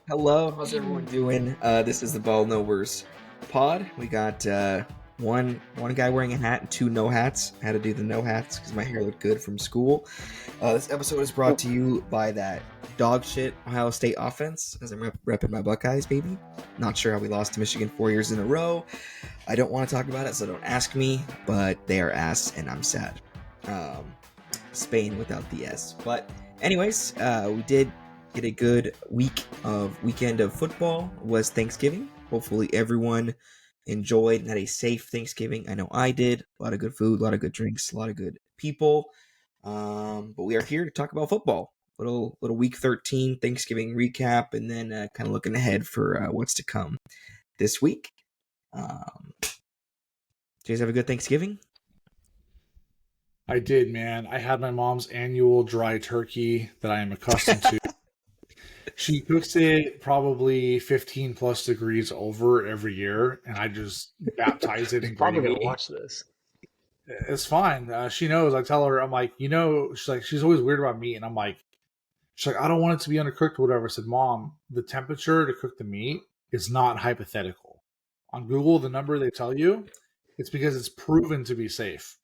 Hello, how's everyone doing? This is the Ball Knowers pod. We got one guy wearing a hat and two no hats. I had to do the no hats because my hair looked good from school. This episode is brought to you by that dog shit Ohio State offense, as I'm repping my Buckeyes, baby. Not sure how we lost to Michigan 4 years in a row. I don't want to talk about it, so don't ask me, but they are ass and I'm sad. Spain without the S. But anyways, we did get a good weekend of football. It was Thanksgiving. Hopefully everyone enjoyed and had a safe Thanksgiving. I know I did. A lot of good food, a lot of good drinks, a lot of good people. But we are here to talk about football. Little week 13 Thanksgiving recap, and then kind of looking ahead for what's to come this week. Did you guys have a good Thanksgiving? I did, man. I had my mom's annual dry turkey that I am accustomed to. She cooks it probably 15 plus degrees over every year, and I just baptize it in Probably gravy. gonna watch this. It's fine. She knows. I tell her, I'm like, she's always weird about meat, and I'm like, she's like, I don't want it to be undercooked or whatever. I said, Mom, the temperature to cook the meat is not hypothetical. On Google, the number they tell you, it's because it's proven to be safe.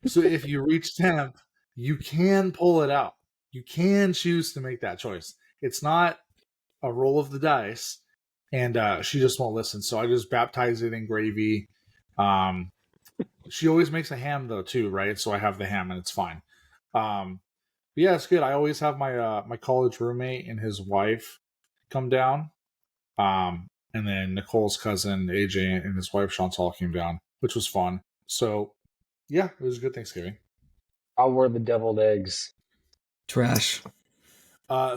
So if you reach temp, you can pull it out. You can choose to make that choice. It's not a roll of the dice, and she just won't listen. So I just baptize it in gravy. She always makes a ham though too, right? So I have the ham, and it's fine. But yeah, it's good. I always have my my college roommate and his wife come down, and then Nicole's cousin AJ and his wife Chantal came down, which was fun. So yeah, it was a good Thanksgiving. How were the deviled eggs? Trash.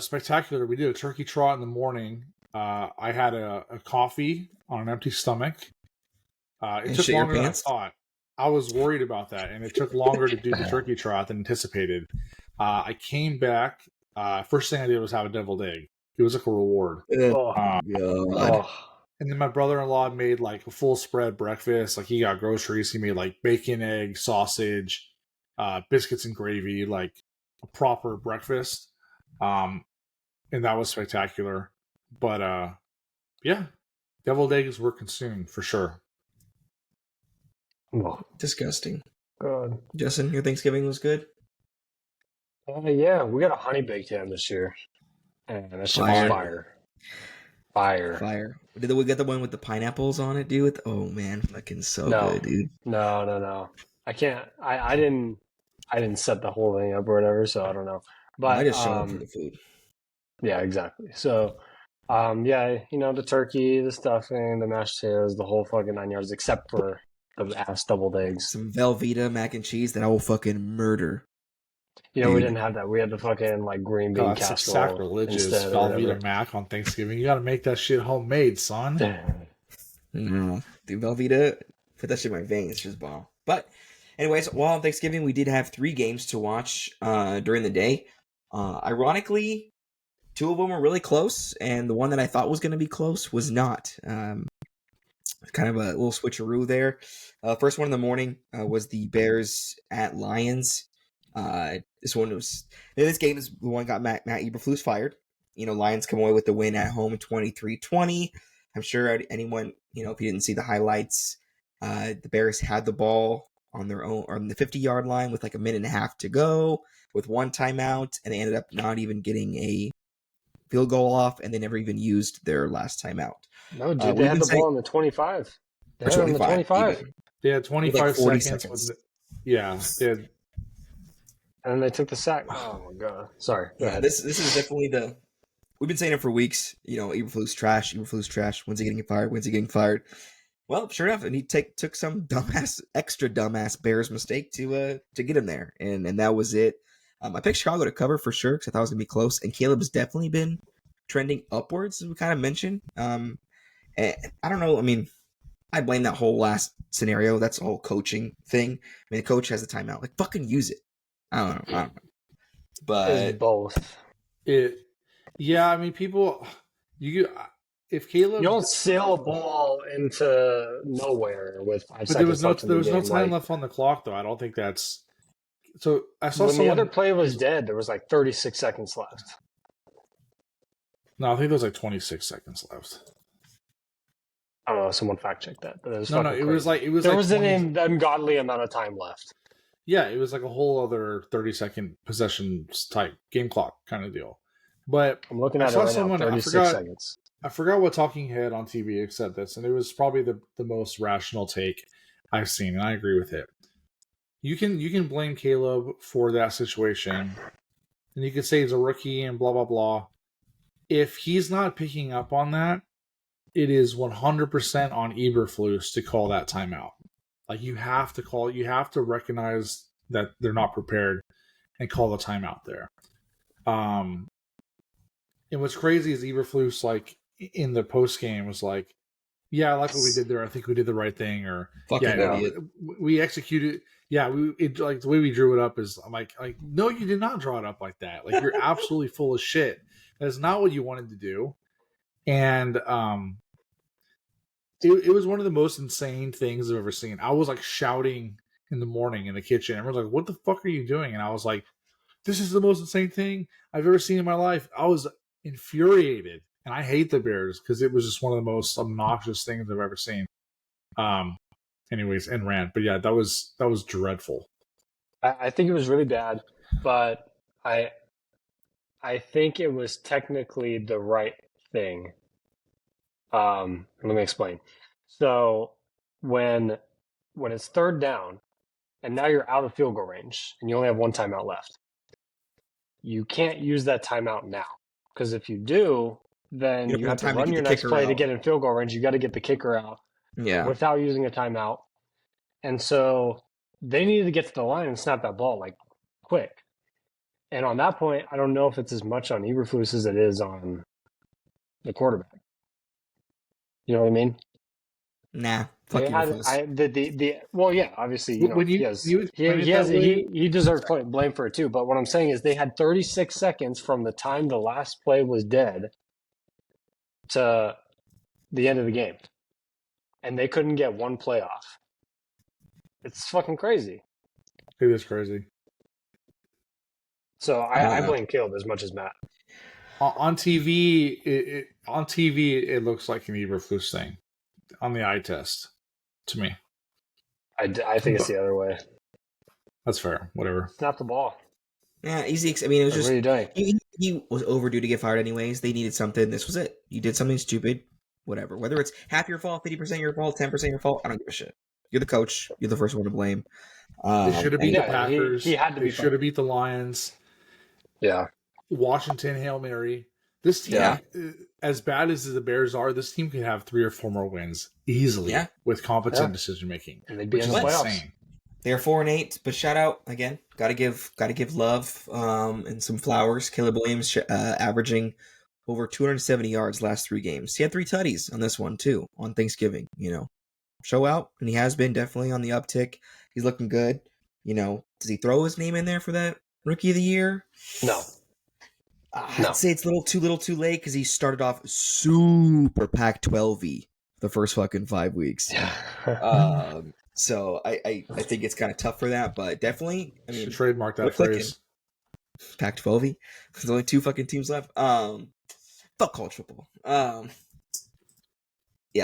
Spectacular. We did a turkey trot in the morning. I had a coffee on an empty stomach. It took longer than I thought. I was worried about that, and it took longer to do the turkey trot than anticipated. I came back. First thing I did was have a deviled egg. It was like a reward. And then my brother-in-law made like a full spread breakfast. Like he got groceries. He made like bacon, egg, sausage, biscuits and gravy, like a proper breakfast. And that was spectacular. But yeah, deviled eggs were consumed for sure. Oh, Disgusting. God. Justin, your Thanksgiving was good? Yeah, we got a honey baked ham this year. And that shit was fire. Did we get the one with the pineapples on it, dude? Oh man, fucking so good, dude. No. I can't. I didn't set the whole thing up or whatever, so I don't know. But I just show up for the food. Yeah, exactly. So, yeah, the turkey, the stuffing, the mashed potatoes, the whole fucking 9 yards, except for the ass deviled eggs. Some Velveeta mac and cheese that I will fucking murder. We didn't have that. We had the fucking like green bean casserole. Sacrilegious Velveeta mac on Thanksgiving. You got to make that shit homemade, son. No, dude, Velveeta, put that shit in my veins. It's just bomb. But, anyways, while on Thanksgiving, we did have 3 games to watch during the day. Ironically, 2 of them were really close, and the one that I thought was going to be close was not. Kind of a little switcheroo there. First one in the morning was the Bears at Lions. This game is the one that got Matt Eberflus fired. Lions come away with the win at home 23-20. I'm sure anyone, if you didn't see the highlights, the Bears had the ball on their own, on the 50-yard line with like a minute and a half to go with 1 timeout, and they ended up not even getting a field goal off, and they never even used their last timeout. No, dude, they had the ball on the 25. They had 25. They had 25 like seconds. Yeah, they had. And then they took the sack. Oh my god! Sorry. Yeah, this is definitely we've been saying it for weeks. Eberflus trash. When's he getting fired? Well, sure enough, and he took some extra dumbass Bears mistake to get him there, and that was it. I picked Chicago to cover for sure because I thought it was gonna be close, and Caleb's definitely been trending upwards, as we kind of mentioned. And I don't know. I mean, I blame that whole last scenario. That's a whole coaching thing. I mean, the coach has the timeout. Like, fucking use it. I don't know. But it's both. Yeah, I mean, people. If Caleb, you don't sail a ball into nowhere with 5 seconds. There was no time left on the clock, though. I don't think that's So I saw When the someone. other play was dead, there was like 36 seconds left. No, I think there was like 26 seconds left. I don't know. Someone fact checked that, but it was No, fucking it crazy. was like there like was 20, an ungodly amount of time left. Yeah, it was like a whole other 30-second possession type game clock kind of deal. But I'm looking I at it saw right someone. now. 36 seconds. I forgot what talking head on TV said this, and it was probably the most rational take I've seen, and I agree with it. You can blame Caleb for that situation, and you could say he's a rookie and blah blah blah. If he's not picking up on that, it is 100% on Eberflus to call that timeout. Like you have to recognize that they're not prepared and call the timeout there. And what's crazy is Eberflus, like in the post game, was like, "Yeah, I like what we did there. I think we did the right thing." Or Fucking idiot. We executed. Yeah, like the way we drew it up is. I'm like, no, you did not draw it up like that. Like you're absolutely full of shit. That's not what you wanted to do. And it was one of the most insane things I've ever seen. I was like shouting in the morning in the kitchen. Everyone's like, "What the fuck are you doing?" And I was like, "This is the most insane thing I've ever seen in my life." I was infuriated, and I hate the Bears because it was just one of the most obnoxious things I've ever seen. Anyways, and rant, but yeah, that was dreadful. I think it was really bad, but I think it was technically the right thing. Let me explain. So when it's third down and now you're out of field goal range and you only have one timeout left, you can't use that timeout now, because if you do, then you have to run your next play to get in field goal range. You got to get the kicker out without using a timeout. And so they needed to get to the line and snap that ball like quick. And on that point, I don't know if it's as much on Eberflus as it is on the quarterback. You know what I mean? Nah, fuck Eberflus. Well, yeah, obviously, you know, he deserves blame for it too. But what I'm saying is, they had 36 seconds from the time the last play was dead to the end of the game, and they couldn't get one play off. It's fucking crazy. It is crazy. So I blame Caleb as much as Matt. On TV, it looks like an Eberflus thing on the eye test to me. I think it's the other way. That's fair. Whatever. Snap the ball. Yeah, easy. I mean, it was just what are you doing? He was overdue to get fired anyways. They needed something. This was it. You did something stupid. Whatever. Whether it's half your fault, 50% your fault, 10% your fault, I don't give a shit. You're the coach. You're the first one to blame. They should have beat the Packers. He had to be. They should have beat the Lions. Yeah. Washington, Hail Mary. This team, as bad as the Bears are, this team can have 3 or 4 more wins easily with competent decision making. And they'd be in the playoffs. They're 4-8, but shout out again. Got to give love and some flowers. Caleb Williams averaging over 270 yards last 3 games. He had 3 tutties on this one too on Thanksgiving. You know, show out, and he has been definitely on the uptick. He's looking good. You know, does he throw his name in there for that Rookie of the Year? No. I'd say it's a little too late because he started off super Pac-12-y the first fucking 5 weeks. Yeah. So I think it's kind of tough for that, but definitely, I mean, trademark that phrase. Pac-12-y. There's only 2 fucking teams left. Fuck college football. Yeah,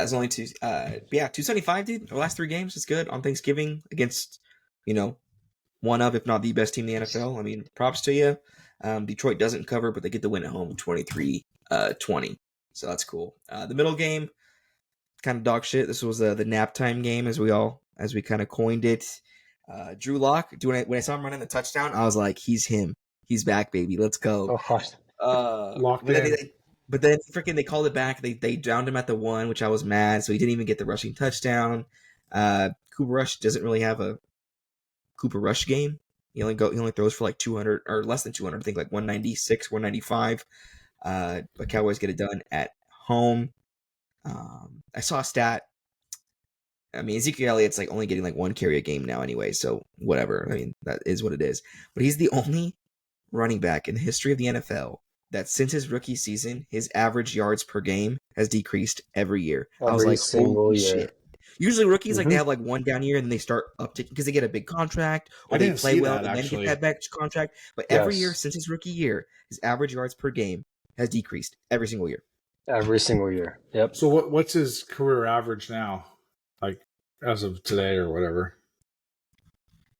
there's only 2. But yeah, 275, dude. The last 3 games is good on Thanksgiving against, you know, one of, if not the best team in the NFL. I mean, props to you. Detroit doesn't cover, but they get the win at home 23-20. So that's cool. The middle game, kind of dog shit. This was the nap time game, as we kind of coined it. Drew Lock, when I saw him running the touchdown, I was like, he's him. He's back, baby. Let's go. Locked in. But then freaking they called it back. They downed him at the 1, which I was mad. So he didn't even get the rushing touchdown. Cooper Rush doesn't really have a Cooper Rush game. He only throws for like 200 or less than 200. I think like 196, 195. But Cowboys get it done at home. I saw a stat. I mean, Ezekiel Elliott's like only getting like 1 carry a game now anyway. So whatever. I mean, that is what it is. But he's the only running back in the history of the NFL that since his rookie season, his average yards per game has decreased every year. I was like, holy shit. Usually rookies like they Mhm. have like one down year and then they start upticking because they get a big contract or I they didn't play see well that, and then actually. get that back contract. But every year Yes, since his rookie year, his average yards per game has decreased every single year. every single year. Yep. So what's his career average now? Like as of today or whatever.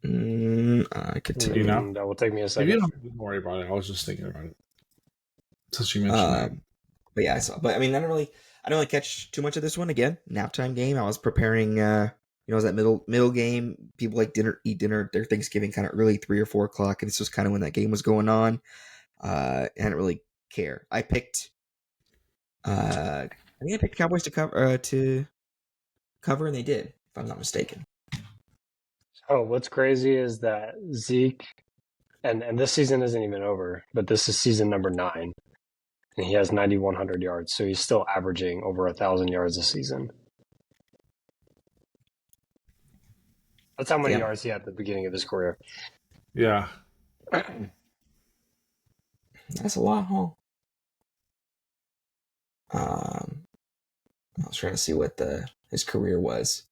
I could Do tell you you. know? That will take me a If you second. don't worry about it, I was just thinking about it. Since you mentioned that. But yeah, I saw. But I mean, I don't really catch too much of this one. Again, nap time game. I was preparing. It was that middle game. People like eat dinner, their Thanksgiving kind of early, 3 or 4 o'clock, and this was kind of when that game was going on. I didn't really care. I picked. I think I picked Cowboys to cover, and they did, if I'm not mistaken. Oh, what's crazy is that Zeke, and this season isn't even over, but this is season number 9, and he has 9,100 yards, so he's still averaging over 1,000 yards a season. That's how many Yeah. yards he had at the beginning of his career. Yeah. That's a lot, huh? I was trying to see what his career was,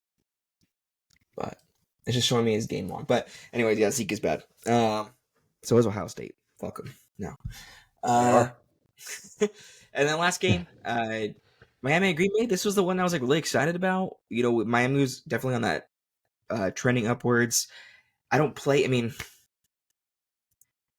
but it's just showing me his game log. But anyways, yeah, Zeke is bad. So is Ohio State. Fuck him. No. And then last game, Miami and Green Bay. This was the one I was like really excited about. You know, Miami was definitely on that trending upwards. I don't play. I mean,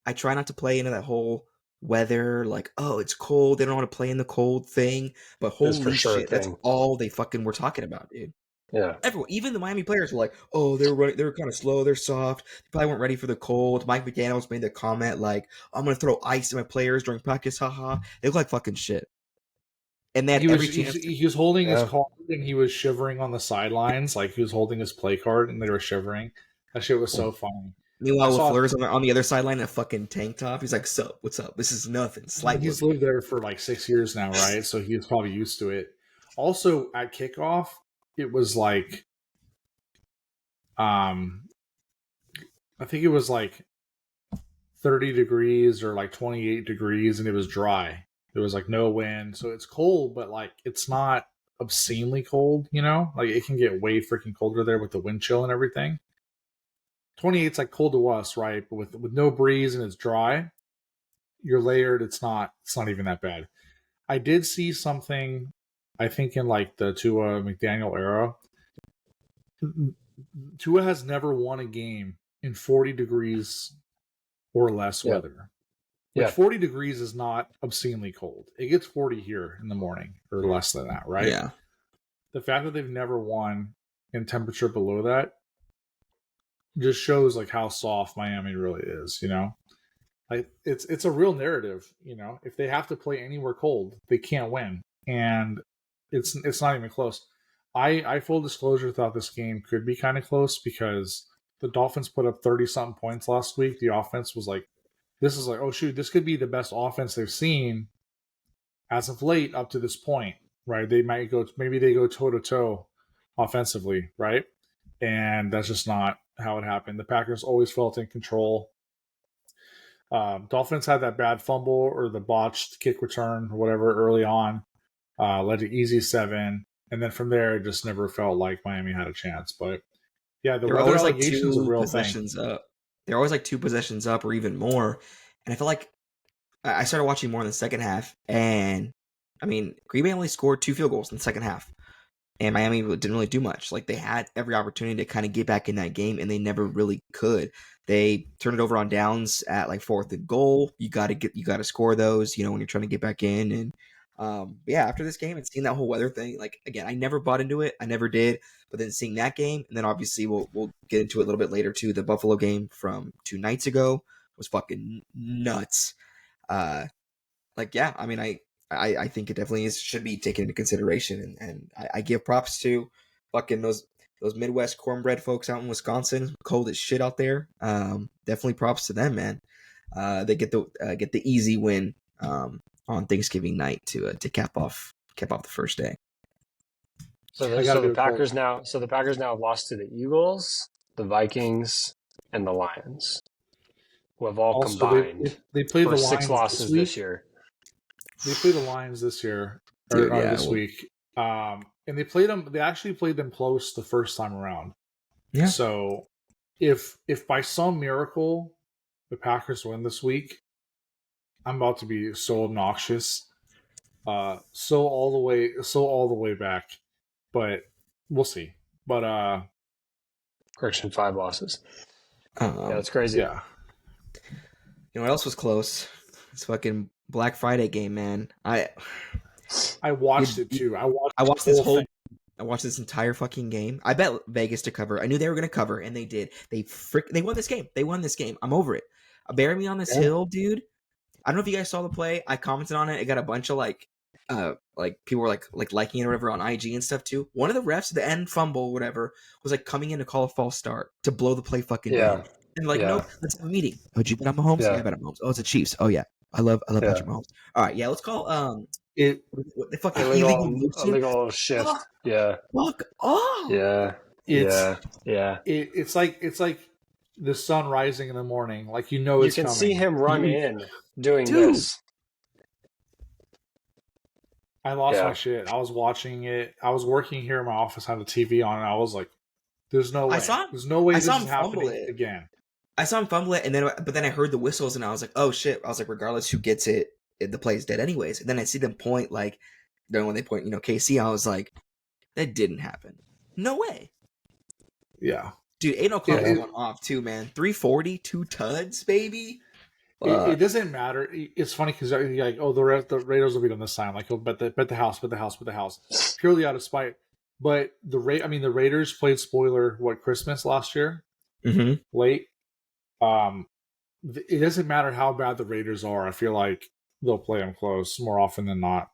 I try not to play into that whole weather, like, oh, it's cold. They don't want to play in the cold thing. But That's for holy sure a shit, that's thing. all they fucking were talking about, dude. Yeah. Everyone, even the Miami players were like, "Oh, they were kind of slow. They're soft. They probably weren't ready for the cold." Mike McDaniels made the comment like, "I'm gonna throw ice in my players during practice." Haha. They look like fucking shit, and they had He was every chance. he was holding his Yeah. card and he was shivering on the sidelines, like he was holding his play card and they were shivering. That shit was so funny. Meanwhile, I saw- LaFleur's on the other sideline in a fucking tank top. He's like, "Sup? What's up? This is nothing." Slight He's look. lived there for like 6 years now, right? So he was probably used to it. Also, at kickoff, it was like, I think it was like 30 degrees or like 28 degrees, and it was dry. There was like no wind, so it's cold, but like it's not obscenely cold. You know, like it can get way freaking colder there with the wind chill and everything. 28's like cold to us, right? But with no breeze and it's dry, you're layered. It's not even that bad. I did see something, I think in like the Tua McDaniel era. Tua has never won a game in 40 degrees or less Yeah. weather. Which 40 degrees is not obscenely cold. It gets 40 here in the morning or less than that, right? Yeah. The fact that they've never won in temperature below that just shows like how soft Miami really is, you know? Like it's a real narrative, you know. If they have to play anywhere cold, they can't win. And it's not even close. I full disclosure thought this game could be kind of close because the Dolphins put up 30 something points last week. The offense was like, this is like, oh shoot, this could be the best offense they've seen as of late up to this point, right? Maybe they go toe to toe offensively, right? And that's just not how it happened. The Packers always felt in control. Dolphins had that bad fumble or the botched kick return or whatever early on, led to easy 7, and then from there it just never felt like Miami had a chance. But yeah, the They're weather always like allegation is a 2 real thing. possessions up. They're always like 2 possessions up or even more. And I feel like I started watching more in the second half, and I mean, Green Bay only scored 2 field goals in the second half, and Miami didn't really do much. Like they had every opportunity to kind of get back in that game, and they never really could. They turned it over on downs at like 4th and goal. You got to score those, you know, when you're trying to get back in. And yeah, after this game and seeing that whole weather thing, like again, I never bought into it. I never did. But then seeing that game, and then obviously we'll get into it a little bit later too. The Buffalo game from 2 nights ago was fucking nuts. Like yeah, I mean, I think it definitely should be taken into consideration, and I give props to fucking those Midwest cornbread folks out in Wisconsin. Cold as shit out there. Definitely props to them, man. They get the easy win on Thanksgiving night to cap off the first day. So the Packers now have lost to the Eagles, the Vikings, and the Lions, who have all Also, combined they play for the 6 Lions losses this year. They play the Lions this year Dude, or yeah, this week. and they played them. They actually played them close the first time around. Yeah. So if by some miracle the Packers win this week, I'm about to be so obnoxious. So all the way back. But we'll see. But Correction, 5 losses. Yeah, that's crazy. yeah. You know what else was close? This fucking Black Friday game, man. I watched it too. I watched this the whole thing. I watched this entire fucking game. I bet Vegas to cover. I knew they were going to cover, and they did. They won this game. They won this game. I'm over it. Bury me on this hill, dude. I don't know if you guys saw the play. I commented on it. It got a bunch of like people were like liking it or whatever on IG and stuff too. One of the refs, the end fumble, whatever, was like coming in to call a false start to blow the play fucking down. And like, nope, let's have a meeting. Oh, did you bet on Mahomes? Yeah, I bet on Mahomes. Oh, it's the Chiefs. Oh yeah, I love Patrick Mahomes. All right, yeah, let's call it the fucking illegal shift. Yeah. Fuck off. Yeah. It's like the sun rising in the morning. Like it's coming. You can see him run in doing this. I lost my shit. I was watching it. I was working here in my office, had the TV on, and I was like, "There's no way. There's no way this is happening again." I saw him fumble it, but then I heard the whistles, and I was like, "Oh shit!" I was like, "Regardless who gets it, the play is dead anyways." And then I see them point then when they point, KC, I was like, "That didn't happen. No way." Yeah, dude, Aiden O'Connell was going off too, man. 340, 2 tuds, baby. It doesn't matter. It's funny because you're like, oh, the Raiders will beat on this time. Like, bet the house, purely out of spite. But the Raiders played spoiler Christmas last year, late. It doesn't matter how bad the Raiders are. I feel like they'll play them close more often than not.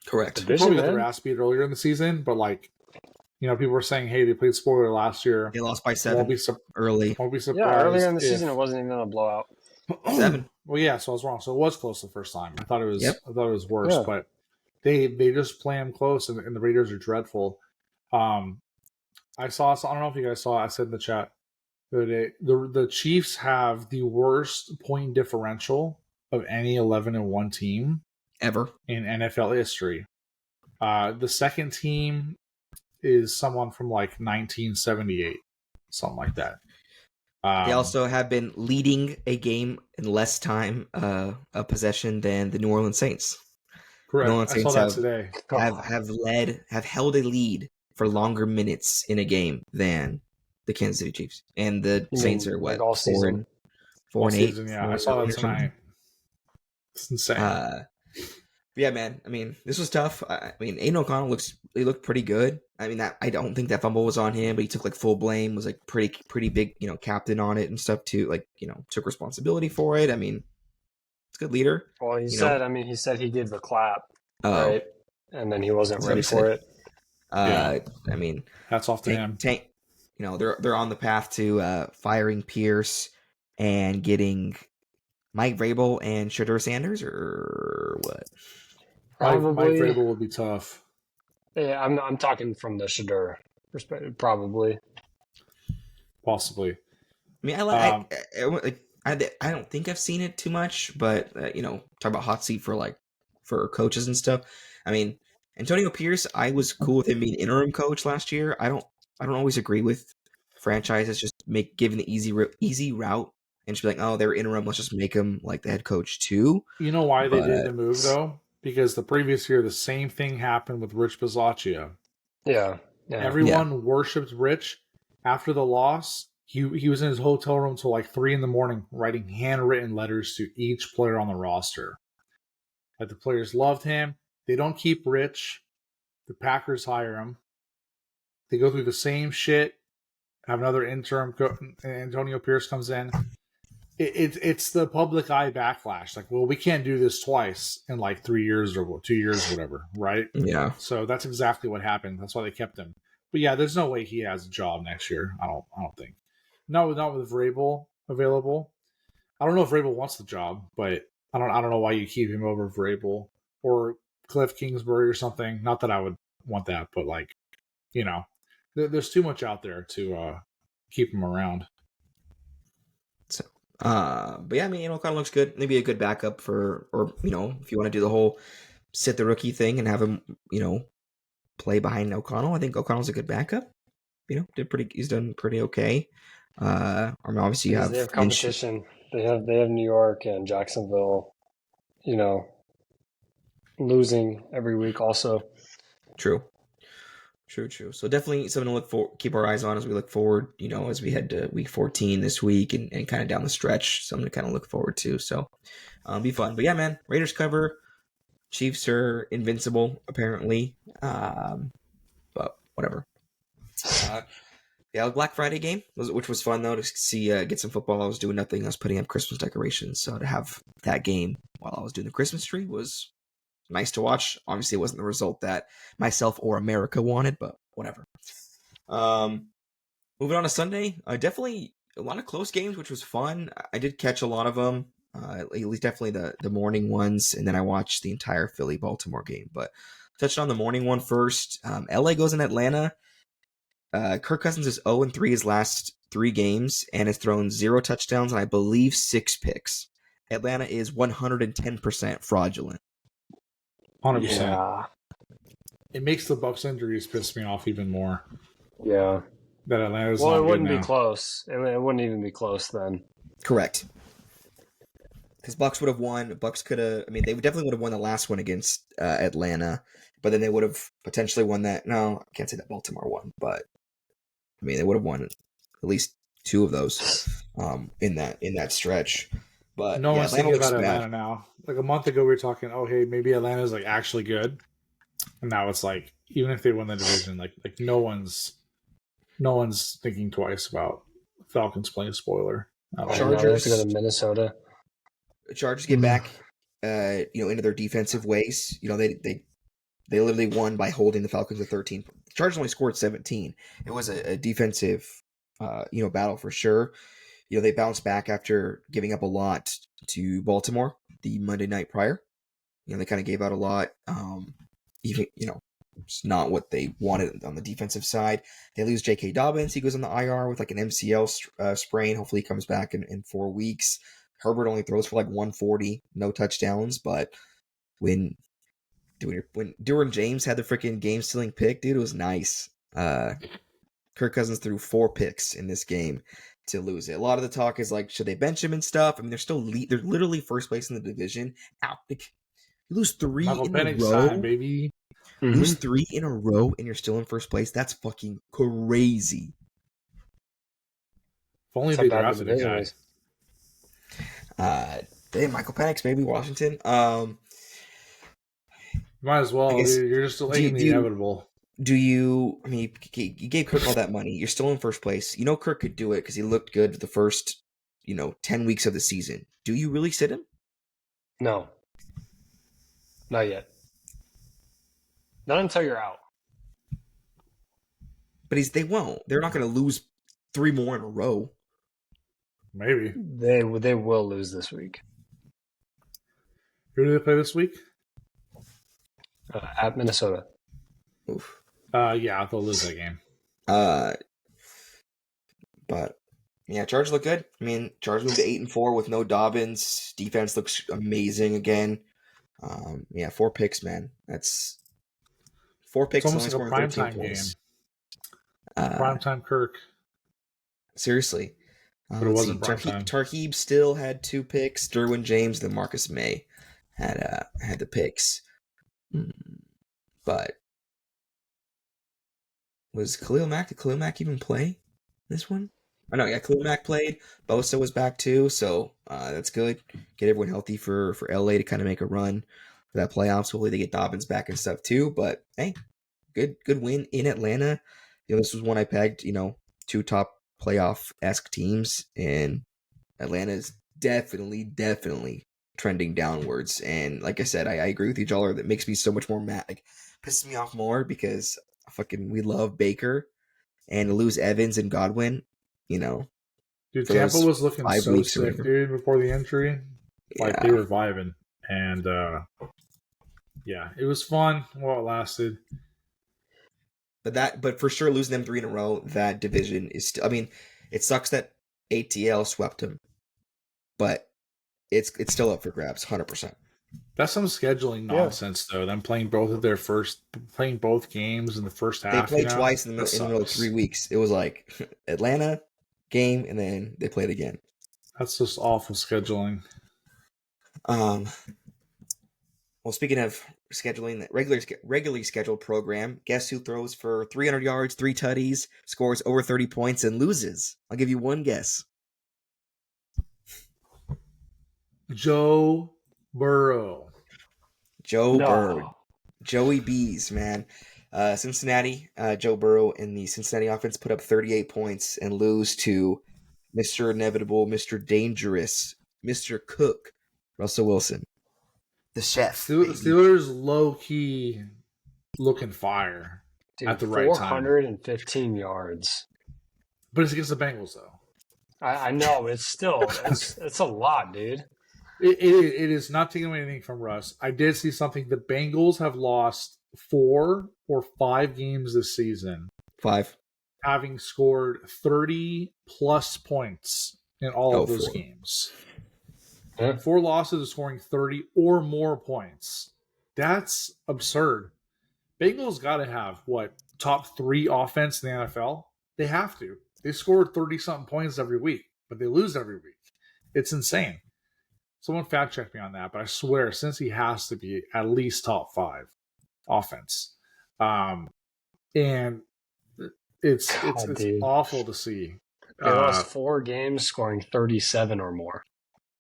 Correct. They probably got their ass beat earlier in the season, but people were saying, hey, they played spoiler last year. They lost by 7 early. Won't be surprised. Yeah, earlier in the season, it wasn't even a blowout. 7. Well, yeah, so I was wrong. So it was close the first time. I thought it was worse, but they just play them close, and the Raiders are dreadful. I don't know if you guys saw it. I said in the chat the other day, the Chiefs have the worst point differential of any 11-1 team ever in NFL history. The second team is someone from 1978, something like that. They also have been leading a game in less time of possession than the New Orleans Saints. Correct. New Orleans Saints I saw that today. Have held a lead for longer minutes in a game than the Kansas City Chiefs, and the Saints are what, all season? 4 and 8. Yeah, I saw that tonight. It's insane. Yeah, man. I mean, this was tough. Aiden O'Connell looked pretty good. I mean, I don't think that fumble was on him, but he took full blame. Was pretty big, captain on it and stuff too. Took responsibility for it. I mean, it's a good leader. Well, he said he gave the clap, right? And then he wasn't ready for it. I mean, hats off to him. They're on the path to firing Pierce and getting Mike Vrabel and Shadur Sanders, or what? Probably. Mike Vrabel would be tough. Yeah, I'm talking from the Shadur perspective. Probably, possibly. I mean, I don't think I've seen it too much, but talk about hot seat for coaches and stuff. I mean, Antonio Pierce, I was cool with him being interim coach last year. I don't always agree with franchises just giving the easy route and just be like, oh, they're interim, let's just make him the head coach too. You know why they did the move though? Because the previous year, the same thing happened with Rich Bisaccia. Yeah. Everyone worshipped Rich. After the loss, he was in his hotel room till 3 a.m. writing handwritten letters to each player on the roster. The players loved him. They don't keep Rich. The Packers hire him. They go through the same shit. Have another interim. Antonio Pierce comes in. It's the public eye backlash. We can't do this twice in 3 years or 2 years or whatever, right? Yeah. So that's exactly what happened. That's why they kept him. But yeah, there's no way he has a job next year. I don't think. Not with Vrabel available. I don't know if Vrabel wants the job, but I don't know why you keep him over Vrabel or Cliff Kingsbury or something. Not that I would want that, but there's too much out there to keep him around. So, but yeah, I mean, O'Connell looks good. Maybe a good backup if you want to do the whole sit the rookie thing and have him, play behind O'Connell. I think O'Connell's a good backup. He's done pretty okay. I mean, obviously you Because have they have competition. They have New York and Jacksonville, losing every week also. True. So definitely something to keep our eyes on as we look forward, as we head to week 14 this week and kind of down the stretch. Something to kind of look forward to. So be fun. But yeah, man, Raiders cover. Chiefs are invincible, apparently. But whatever. Yeah, Black Friday game, which was fun, though, to see get some football. I was doing nothing. I was putting up Christmas decorations. So to have that game while I was doing the Christmas tree was nice to watch. Obviously, it wasn't the result that myself or America wanted, but whatever. Moving on to Sunday, definitely a lot of close games, which was fun. I did catch a lot of them, at least definitely the morning ones, and then I watched the entire Philly-Baltimore game. But touched on the morning one first. LA goes in Atlanta. Kirk Cousins is 0-3 his last 3 games and has thrown 0 touchdowns and I believe 6 picks. Atlanta is 110% fraudulent. 100%. Yeah. It makes the Bucks injuries piss me off even more. Yeah. That Atlanta's Well, not it wouldn't good be close. It wouldn't even be close then. Correct. Because Bucks would have won. Bucks could have. I mean, they definitely would have won the last one against Atlanta, but then they would have potentially won that. No, I can't say that Baltimore won, but I mean, they would have won at least 2 of those in that stretch. But No yeah, one's thinking about Atlanta now. Like a month ago, we were talking, oh, hey, maybe Atlanta's like actually good. And now it's like, even if they win the division, like no one's thinking twice about Falcons playing spoiler. Chargers. They have to go to Minnesota. Chargers get back, into their defensive ways. They literally won by holding the Falcons to 13. The Chargers only scored 17. It was a defensive, battle for sure. They bounced back after giving up a lot to Baltimore the Monday night prior. They kind of gave out a lot. Even, it's not what they wanted on the defensive side. They lose J.K. Dobbins. He goes on the IR with like an MCL sprain. Hopefully he comes back in 4 weeks. Herbert only throws for like 140, no touchdowns. But when Derwin James had the freaking game-stealing pick, dude, it was nice. Kirk Cousins threw 4 picks in this game to lose it. A lot of the talk is like, should they bench him and stuff? I mean, they're literally first place in the division. You lose 3 Michael in Penix a row, time, baby. You lose 3 in a row, and you're still in first place. That's fucking crazy. If only they drafted a guy. Michael Penix, maybe Washington. Might as well. You're just delaying the inevitable. You gave Kirk all that money. You're still in first place. Kirk could do it because he looked good the first, 10 weeks of the season. Do you really sit him? No. Not yet. Not until you're out. But they won't. They're not going to lose 3 more in a row. Maybe. They will lose this week. Who do they play this week? At Minnesota. Oof. Yeah, they'll lose that game. But yeah, Chargers look good. I mean, Chargers moved to 8-4 with no Dobbins. Defense looks amazing again. 4 picks, man. That's 4 picks. It's almost like a primetime game. Primetime Kirk. Seriously. But it wasn't primetime. Tarheeb still had 2 picks. Derwin James and Marcus May had the picks. But did Khalil Mack even play this one? Oh no, yeah, Khalil Mack played. Bosa was back too, so that's good. Get everyone healthy for LA to kind of make a run for that playoffs. Hopefully they get Dobbins back and stuff too. But hey, good win in Atlanta. This was one I pegged. 2 top playoff-esque teams, and Atlanta is definitely trending downwards. And like I said, I agree with you, Joller. That makes me so much more mad. Like, pisses me off more because we love Baker, and to lose Evans and Godwin, Dude, Tampa was looking so sick, dude, before the injury. Like, they were vibing. And, yeah, it was fun while it lasted. But for sure, losing them 3 in a row, that division is still. I mean, it sucks that ATL swept them, but it's still up for grabs, 100%. That's some scheduling Yeah. nonsense, though. Them playing playing both games in the first They half. played twice in the That middle of sucks. 3 weeks. It was like Atlanta game, and then they played again. That's just awful scheduling. Well, speaking of scheduling, the regularly scheduled program, guess who throws for 300 yards, 3 tutties, scores over 30 points, and loses? I'll give you one guess. Joe Burrow. Joe No. Burrow. Joey Bees, man. Cincinnati, Joe Burrow in the Cincinnati offense put up 38 points and lose to Mr. Inevitable, Mr. Dangerous, Mr. Cook, Russell Wilson. The chef. baby. Steelers low key looking fire Dude, at the right time. 415 yards. But it's against the Bengals, though. I know, it's still, it's a lot, dude. It is not taking away anything from Russ. I did see something. The Bengals have lost 4 or 5 games this season, 5. having scored 30 plus points in all of those 4. games. Yeah. 4 losses of scoring 30 or more points. That's absurd. Bengals got to have, top 3 offense in the NFL? They have to. They scored 30-something points every week, but they lose every week. It's insane. Someone fact check me on that, but I swear, since he has to be at least top 5 offense. And it's dude. awful to see. They lost 4 games scoring 37 or more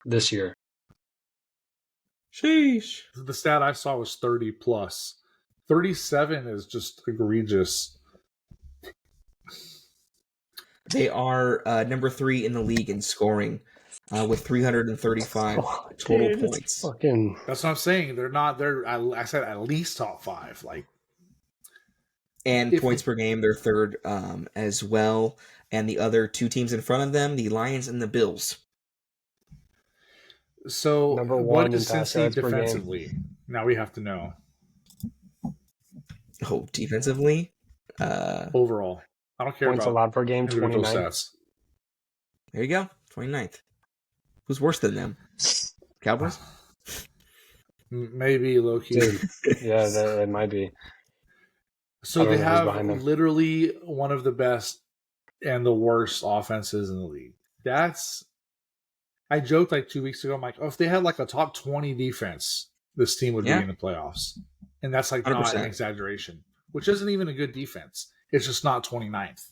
this year. Sheesh. The stat I saw was 30 plus. 37 is just egregious. They are number 3 in the league in scoring with 335 total Dude, points. That's what I'm saying. I said at least top 5. And points per game, they're third as well. And the other 2 teams in front of them, the Lions and the Bills. So, Number 1 what in does pass Cincy yards per game. defensively? Now we have to know. Oh, defensively? Overall. I don't care Points about allowed per game, individual 29. stats. There you go. 29th. Who's worse than them? Cowboys? Maybe low key. Dude, yeah, that might be. So I don't they know who's have behind them. literally one of the best and the worst offenses in the league. I joked 2 weeks ago, I'm like, if they had a top 20 defense, this team would be in the playoffs. And that's not 100%. an exaggeration, which isn't even a good defense. It's just not 29th.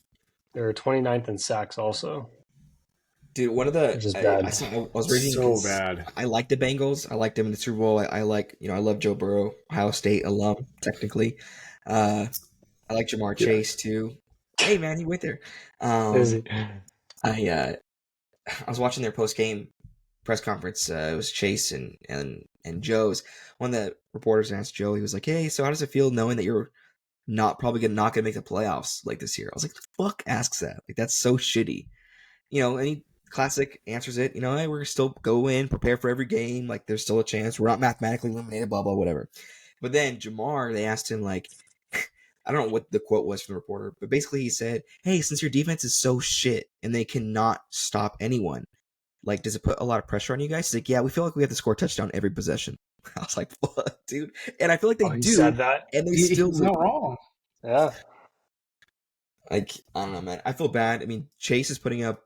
They're 29th in sacks also. Dude, one of the Which is bad. I was reading So bad. I like the Bengals. I liked them in the Super Bowl. I love Joe Burrow, Ohio State alum, technically. I like Jamar Chase too. Hey man, he went there. I was watching their post game press conference. It was Chase and Joe's. One of the reporters asked Joe. He was like, "Hey, so how does it feel knowing that you're not gonna make the playoffs this year?" I was like, "The fuck asks that? That's so shitty." And he classic answers it. Hey, we're still go in, prepare for every game. There's still a chance. We're not mathematically eliminated. Blah blah whatever. But then Jamar, they asked him I don't know what the quote was from the reporter, but basically he said, "Hey, since your defense is so shit and they cannot stop anyone, does it put a lot of pressure on you guys?" He's like, "Yeah, we feel like we have to score a touchdown every possession." I was like, "What, dude?" And I feel like they do, said that? and they still He's not wrong. Yeah. I don't know, man. I feel bad. I mean, Chase is putting up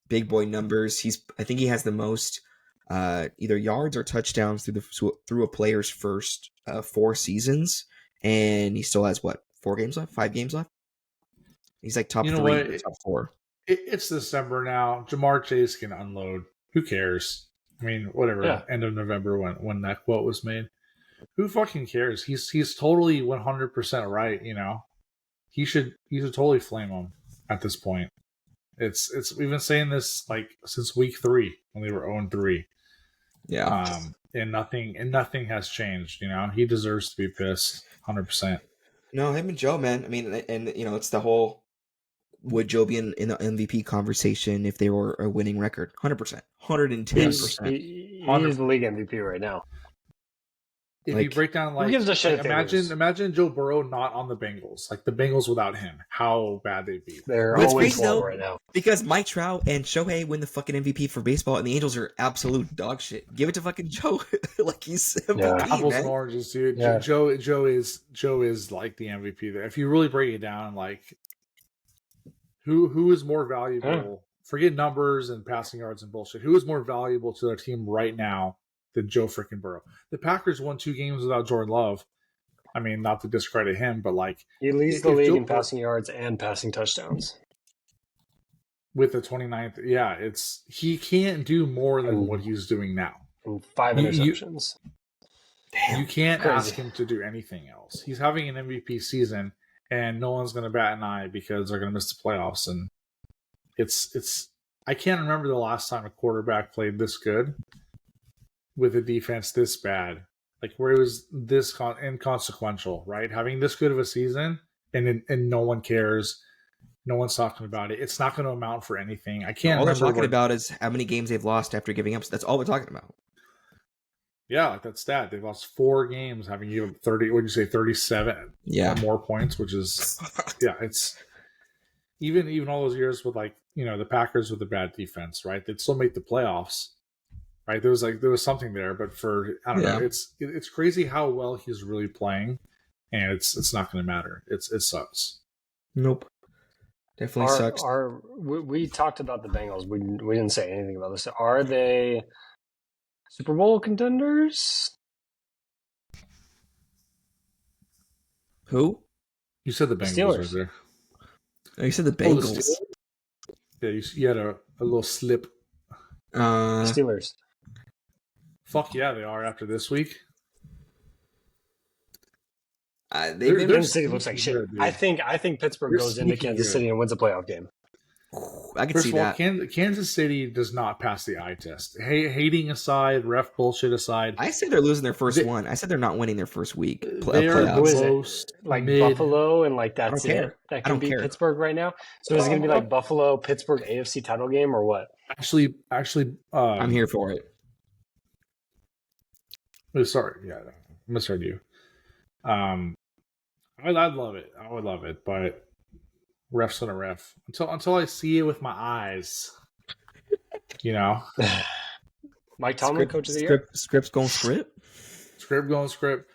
big boy numbers. I think he has the most either yards or touchdowns through a player's first 4 seasons. And he still has 4 games left, 5 games left. He's top 3, or top 4. It's December now. Jamar Chase can unload. Who cares? I mean, whatever. Yeah. End of November when that quote was made. Who fucking cares? He's totally 100% right. He should totally flame him at this point. It's we've been saying this since week 3 when they were 0-3. Yeah. And nothing has changed. He deserves to be pissed. 100%. No, him and Joe, man. I mean, and it's the whole, would Joe be in the MVP conversation if they were a winning record? 100%, 110%. He is the league MVP right now. if you break down who gives a shit if they lose? imagine Joe Burrow not on the Bengals, like the Bengals without him, how bad they'd be. They're But it's always crazy, though, right now. because Mike Trout and Shohei win the fucking MVP for baseball, and the Angels are absolute dog shit. Give it to fucking Joe, like he's MVP, Apples man. and oranges, dude. Yeah. Joe is like the MVP there. If you really break it down, like who is more valuable? Forget numbers and passing yards and bullshit. Who is more valuable to their team right now than Joe freaking Burrow? The Packers won 2 games without Jordan Love. I mean, not to discredit him, but like He leads the if league Joe in Burrow- passing yards and passing touchdowns. with the 29th, yeah, he can't do more than And- what he's doing now. And 5 You- interceptions. Damn. You can't Crazy. ask him to do anything else. He's having an MVP season, and no one's going to bat an eye because they're going to miss the playoffs. And it's. I can't remember the last time a quarterback played this good with a defense this bad, like where it was this inconsequential, right? Having this good of a season, and no one cares. No one's talking about it. It's not going to amount for anything. I can't. All they're remember talking what- about is how many games they've lost after giving up. That's all they're talking about. Yeah, like that stat. They've lost 4 games, having given 30. What did you say? 37 Yeah. or more points, which is yeah. It's even all those years with like the Packers with the bad defense, right? They'd still make the playoffs, right? There was something there, but for I don't know. It's crazy how well he's really playing, and it's not going to matter. It sucks. Nope. Definitely sucks. We talked about the Bengals. We didn't say anything about this. Are they Super Bowl contenders? Who? You said the Bengals Steelers. right there. Oh, you said the Oh, the Bengals. Steelers? Yeah, you had a little slip. Steelers. Fuck yeah, they are after this week. they've they're- been. Kansas City looks like shit. good, dude. I think Pittsburgh They're goes into sneaky Kansas good. City and wins a playoff game. I can First see of all, that. Kansas City does not pass the eye test. Hating aside, ref bullshit aside, I said they're losing their first They- one. I said they're not winning their first week. they are Who Playoffs. is it? most Like mid. Buffalo and like that's don't care. it. That I can don't beat care. Pittsburgh right now. So is it going to be like Buffalo Pittsburgh AFC title game or what? Actually, I'm here for it. Sorry, yeah, I misheard you. I'd love it. I would love it, but ref's on a ref until I see it with my eyes. Mike Tomlin, coach of the year. Scripts going script. Script going script.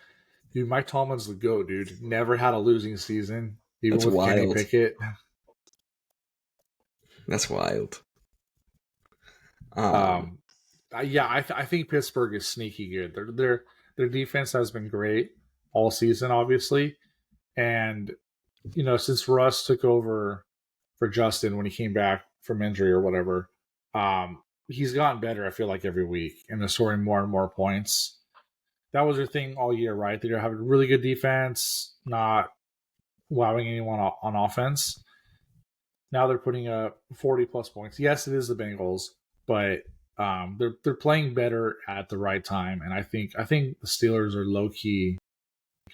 Dude, Mike Tomlin's the GOAT, dude. Never had a losing season, even That's with Kenny wild. Pickett. That's wild. Yeah, I think Pittsburgh is sneaky good. Their defense has been great all season, obviously, and since Russ took over for Justin when he came back from injury or whatever, he's gotten better. I feel like every week, and they're scoring more and more points. That was their thing all year, right? They're having really good defense, not wowing anyone on offense. Now they're putting up 40 plus points. Yes, it is the Bengals, but they're playing better at the right time, and I think the Steelers are low key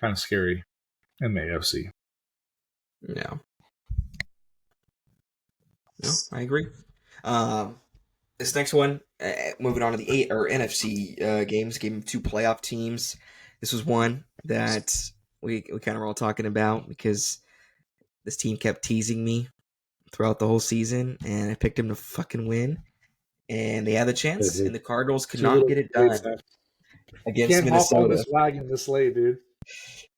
kind of scary in the AFC. Yeah. No, I agree. This next one, moving on to the NFC games, game of 2 playoff teams. This was one that we kind of were all talking about because this team kept teasing me throughout the whole season, and I picked them to fucking win. And they had the chance, and the Cardinals could not get it done against Can't hop on Minnesota. this wagon this late, dude.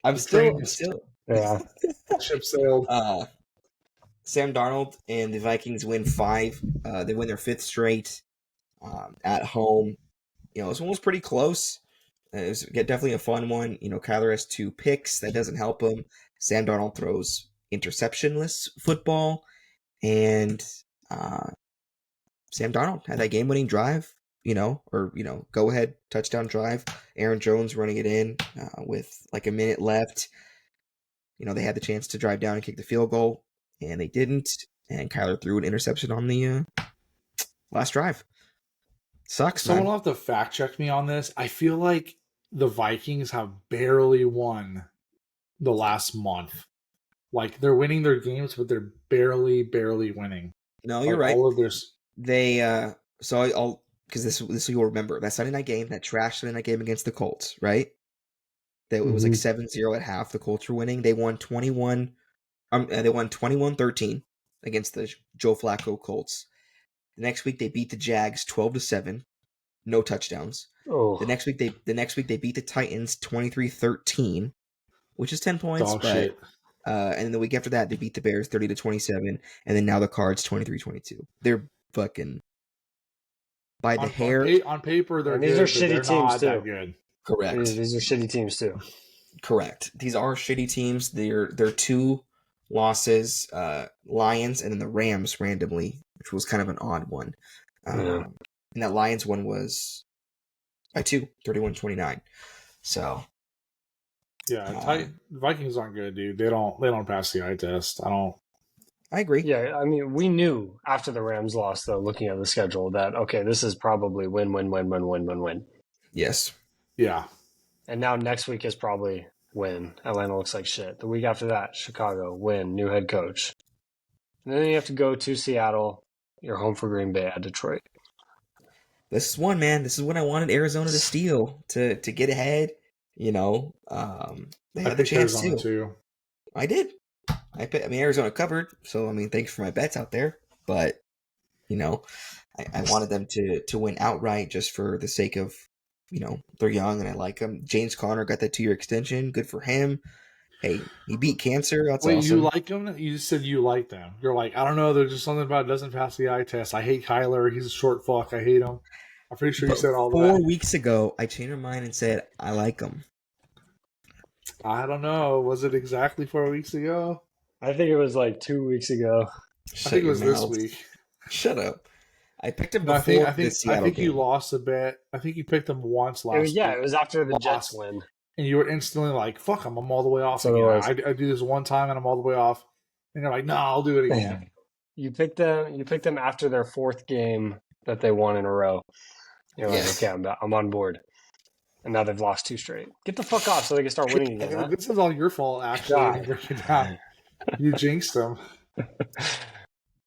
I'm the still, train- Yeah. Ship sailed. Sam Darnold and the Vikings win 5. They win their 5th straight at home. This one was pretty close. It was definitely a fun one. Kyler has 2 picks. That doesn't help him. Sam Darnold throws interceptionless football. And Sam Darnold had that game-winning drive, go-ahead touchdown drive. Aaron Jones running it in with like a minute left. They had the chance to drive down and kick the field goal, and they didn't. And Kyler threw an interception on the last drive. Sucks, Someone will man. have to fact check me on this. I feel like the Vikings have barely won the last month. Like they're winning their games, but they're barely winning. No, you're right. All of their They so I'll because this you'll remember that Sunday night game, that trash Sunday night game against the Colts, right? That it was like 7-0 at half. The Colts were winning. They won 21. They won 21-13 against the Joe Flacco Colts. The next week they beat the Jags 12-7, no touchdowns. Oh, The next week they beat the Titans 23-13, which is 10 points, Dog but shit. and then the week after that they beat the Bears 30-27, and then now the Cards 23-22. They're fucking by the hair. On paper, they're And these good, are but shitty they're teams, not that too. good. Correct. these are shitty teams too. Correct. These are shitty teams. They're two losses, Lions and then the Rams randomly, which was kind of an odd one. Yeah. And that Lions one was by 2, 31-29. So Yeah, Vikings aren't good, dude. They don't pass the eye test. I agree. Yeah, I mean, we knew after the Rams lost, though, looking at the schedule, that okay, this is probably win. Yes. Yeah. And now next week is probably win. Atlanta looks like shit. The week after that, Chicago, win, new head coach. And then you have to go to Seattle. You're home for Green Bay at Detroit. This is one, man. This is when I wanted Arizona to steal to get ahead. You know, they had the chance Arizona to. too. I did. I mean, Arizona covered, so I mean, thanks for my bets out there. But you know, I wanted them to win outright just for the sake of, you know, they're young and I like them. James Conner got that 2-year extension. Good for him. Hey, he beat cancer. That's Wait, awesome. you like them? You just said you like them. You're like, I don't know. There's just something about it doesn't pass the eye test. I hate Kyler. He's a short fuck. I hate him. I'm pretty sure you said all 4 that. weeks ago, I changed my mind and said I like him. I don't know. Was it exactly 4 weeks ago? I think it was like 2 weeks ago. I think it was this week. Shut up. I picked him No, before I think game. you lost a bet. I think you picked them once last week. It was after the Lost. Jets win. And you were instantly like, fuck, I'm all the way off So again. I do this one time and I'm all the way off. And you're like, no, I'll do it again. You picked them after their 4th game that they won in a row. You're Yes. like, okay, I'm on board. And now they've lost 2 straight. Get the fuck off so they can start winning again. Huh? This is all your fault, actually. God. When you break it down. You jinxed them.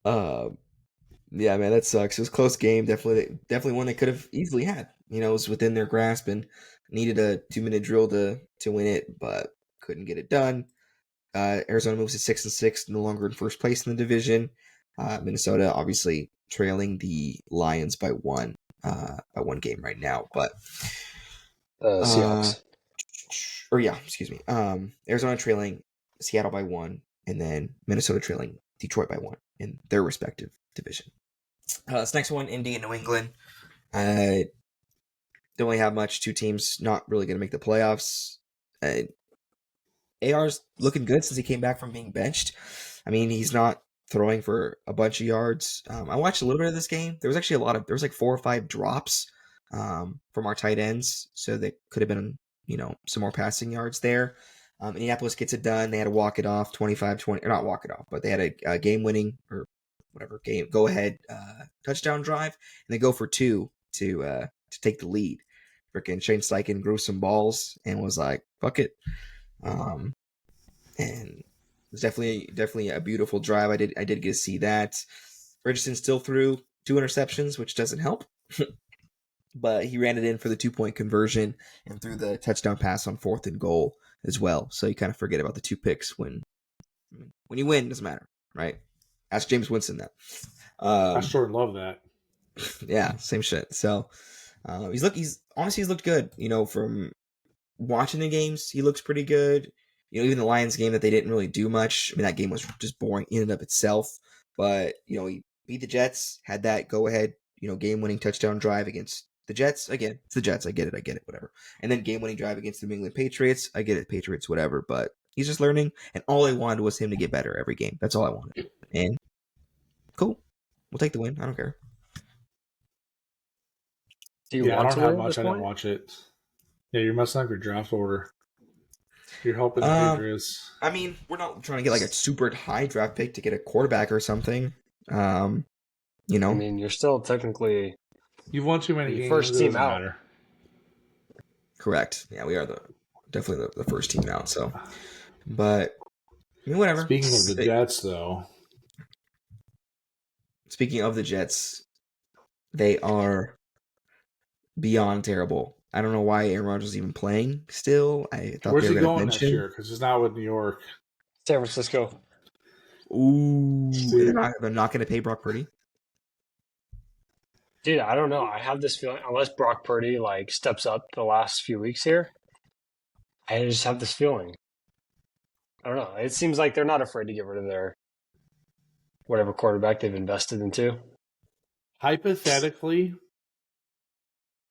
Yeah, man, that sucks. It was a close game. Definitely one they could have easily had. You know, it was within their grasp and needed a 2-minute drill to win it, but couldn't get it done. Arizona moves to 6-6, no longer in first place in the division. Minnesota obviously trailing the Lions by one game right now, but Seahawks. Arizona trailing Seattle by 1, and then Minnesota trailing Detroit by 1 in their respective division. This next one, Indy and New England. Don't really have much. 2 teams not really going to make the playoffs. AR's looking good since he came back from being benched. I mean, he's not throwing for a bunch of yards. I watched a little bit of this game. There was like 4 or 5 drops from our tight ends, so they could have been, you know, some more passing yards there. Indianapolis gets it done. They had to walk it off 25-20, or not walk it off, but they had a game-winning or whatever go-ahead touchdown drive, and they go for 2 to take the lead. Freaking Shane Steichen grew some balls and was like, "Fuck it," and it was definitely a beautiful drive. I did get to see that. Richardson still threw 2 interceptions, which doesn't help. But he ran it in for the 2-point conversion and threw the touchdown pass on 4th and goal as well. So you kind of forget about the 2 picks when you win. It doesn't matter, right? Ask James Winston that. I sure love that. Yeah, same shit. So he's looked good. You know, from watching the games, he looks pretty good. You know, even the Lions game that they didn't really do much. I mean, that game was just boring in and of itself. But you know, he beat the Jets, had that go-ahead, you know, game-winning touchdown drive against the Jets. Again, it's the Jets. I get it, whatever. And then game-winning drive against the New England Patriots. I get it, Patriots, whatever. But he's just learning, and all I wanted was him to get better every game. That's all I wanted. And cool, we'll take the win. I don't care. Do you I want don't to have win at much. this I didn't point? watch it. Yeah, you're messing up your draft order. You're helping the Patriots. I mean, we're not trying to get like a super high draft pick to get a quarterback or something. You know, I mean, you're still technically You've won too many the games. first it team doesn't out. matter. correct. Yeah, we are definitely the first team out. So, but I mean, whatever. Speaking of the Jets, though, Speaking of the Jets, they are beyond terrible. I don't know why Aaron Rodgers is even playing still. I thought Where's they he were going to going bench next him. year? Because he's not with New York. San Francisco. Ooh, See. they're not going to pay Brock Purdy. Dude, I don't know. I have this feeling, unless Brock Purdy like steps up the last few weeks here, I just have this feeling. I don't know. It seems like they're not afraid to get rid of their whatever quarterback they've invested into. Hypothetically,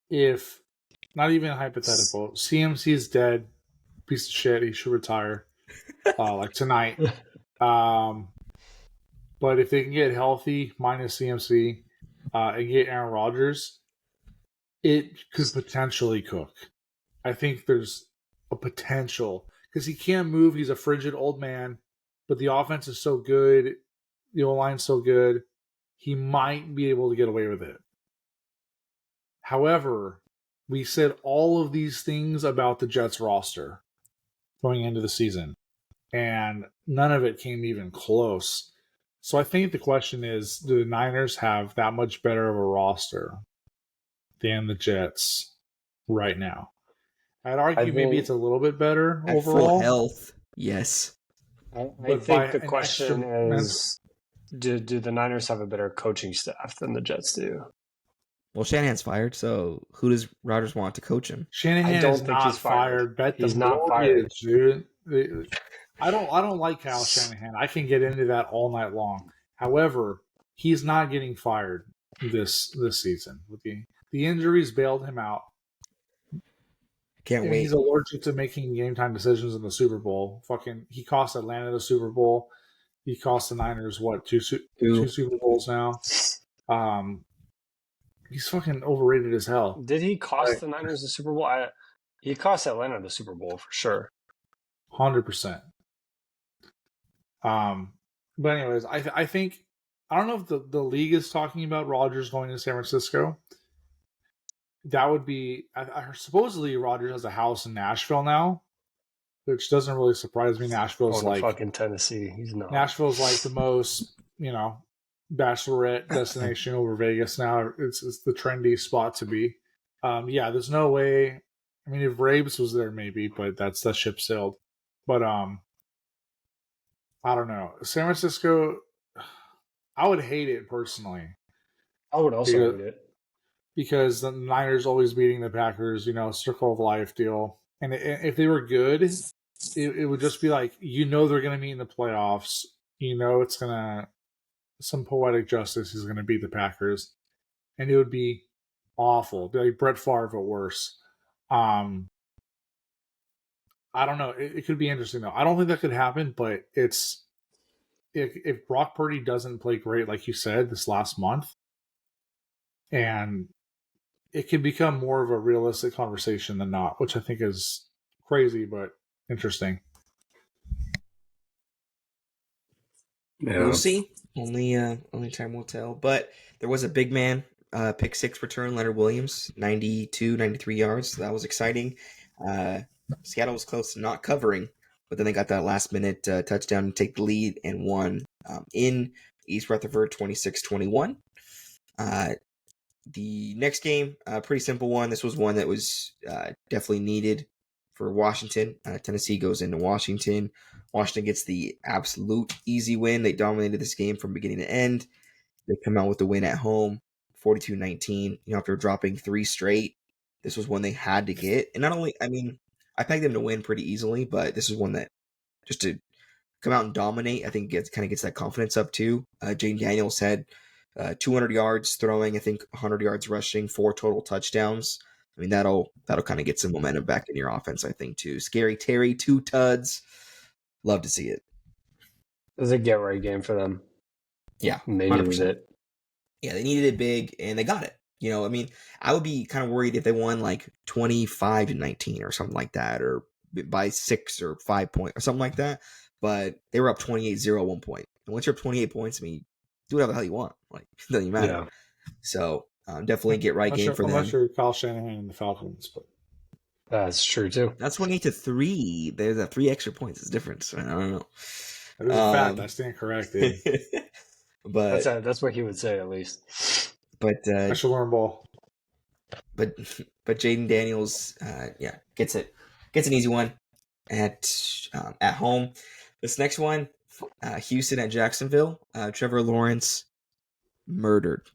if not even hypothetical, CMC is dead, piece of shit. He should retire, like tonight. But if they can get healthy, minus CMC, and get Aaron Rodgers, it could potentially cook. I think there's a potential because he can't move. He's a frigid old man, but the offense is so good, the O-line's so good, he might be able to get away with it. However, we said all of these things about the Jets roster going into the season, and none of it came even close. So I think the question is, do the Niners have that much better of a roster than the Jets right now? I'd argue maybe it's a little bit better At overall. full health, yes. I But think by the an question extra- is, do the Niners have a better coaching staff than the Jets do? Well, Shanahan's fired, so who does Rodgers want to coach him? Shanahan I don't is think not he's fired. Bet He's the not mortgage, dude. I don't like Kyle Shanahan. I can get into that all night long. However, he's not getting fired this season. With the injuries bailed him out. Can't And wait. he's allergic to making game time decisions in the Super Bowl. He cost Atlanta the Super Bowl. He cost the Niners two Super Bowls now. He's fucking overrated as hell. Did he cost the Niners the Super Bowl? He cost Atlanta the Super Bowl for sure. 100%. But anyways, I think I don't know if the league is talking about Rodgers going to San Francisco. That would be supposedly Rodgers has a house in Nashville now, which doesn't really surprise me. Nashville's like fucking Tennessee. He's not. Nashville's like the most bachelorette destination over Vegas now. It's the trendy spot to be. Yeah, there's no way. I mean, if Rabes was there, maybe, but that ship sailed. But I don't know. San Francisco, I would hate it personally. I would also hate it. Because the Niners always beating the Packers, circle of life deal. And if they were good, it would just be like, they're going to meet in the playoffs. It's going to, some poetic justice is going to beat the Packers. And it would be awful. It'd be like Brett Favre, but worse. I don't know. It could be interesting, though. I don't think that could happen, but if Brock Purdy doesn't play great, like you said, this last month, and it can become more of a realistic conversation than not, which I think is crazy, but interesting. Yeah. We'll see. Only time will tell. But there was a big man pick six return, Leonard Williams, 92, 93 yards. So that was exciting. Seattle was close to not covering, but then they got that last minute touchdown to take the lead and won in East Rutherford 26-21. The next game, a pretty simple one. This was one that was definitely needed for Washington. Tennessee goes into Washington. Washington gets the absolute easy win. They dominated this game from beginning to end. They come out with the win at home, 42-19. After dropping 3 straight, this was one they had to get. And not only, I pegged them to win pretty easily, but this is one that just to come out and dominate, I think gets that confidence up too. Jane Daniels had 200 yards throwing, I think 100 yards rushing, 4 total touchdowns. That'll kind of get some momentum back in your offense, I think, too. Scary Terry, 2 tuds. Love to see it. It was a get-right game for them. Yeah, they needed it. Yeah, they needed it big, and they got it. I would be kind of worried if they won like 25-19 or something like that, or by 6 or 5 points or something like that. But they were up 28-0 at one point. And once you're up 28 points, do whatever the hell you want. Like, it doesn't even matter. Yeah. So, definitely get right game for them. Unless you're Kyle Shanahan and the Falcons. But that's true, too. That's 28-3. There's a 3 extra points. It's different. So I don't know. That is a fact. I stand corrected. But that's what he would say, at least. But I should learn ball. but Jaden Daniels, gets an easy one at home. This next one, Houston at Jacksonville. Trevor Lawrence murdered,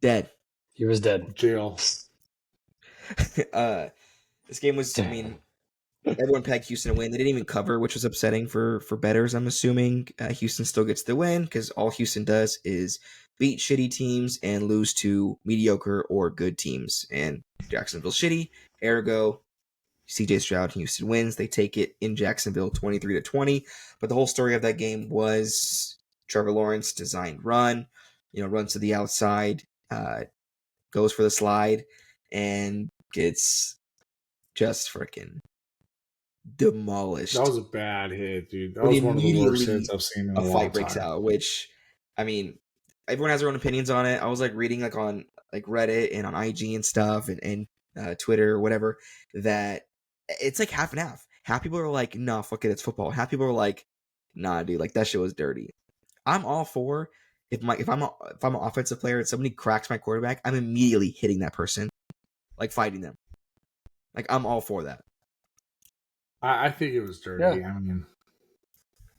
dead. He was dead. Jail. This game was, I mean, everyone pegged Houston to win. They didn't even cover, which was upsetting for bettors, I'm assuming. Houston still gets the win because all Houston does is beat shitty teams and lose to mediocre or good teams. And Jacksonville's shitty, ergo, CJ Stroud, Houston wins. They take it in Jacksonville 23-20. But the whole story of that game was Trevor Lawrence designed run, runs to the outside, goes for the slide, and gets just freaking demolished. That was a bad hit, dude. That was one of the worst hits I've seen in a long time. A fight breaks out, which, I mean, everyone has their own opinions on it. I was reading on Reddit and on IG and stuff and Twitter or whatever, that it's half and half. Half people are like, nah, fuck it, it's football. Half people are like, nah, dude, that shit was dirty. I'm all for if I'm an offensive player and somebody cracks my quarterback, I'm immediately hitting that person, fighting them. I'm all for that. I think it was dirty. Yeah. I mean,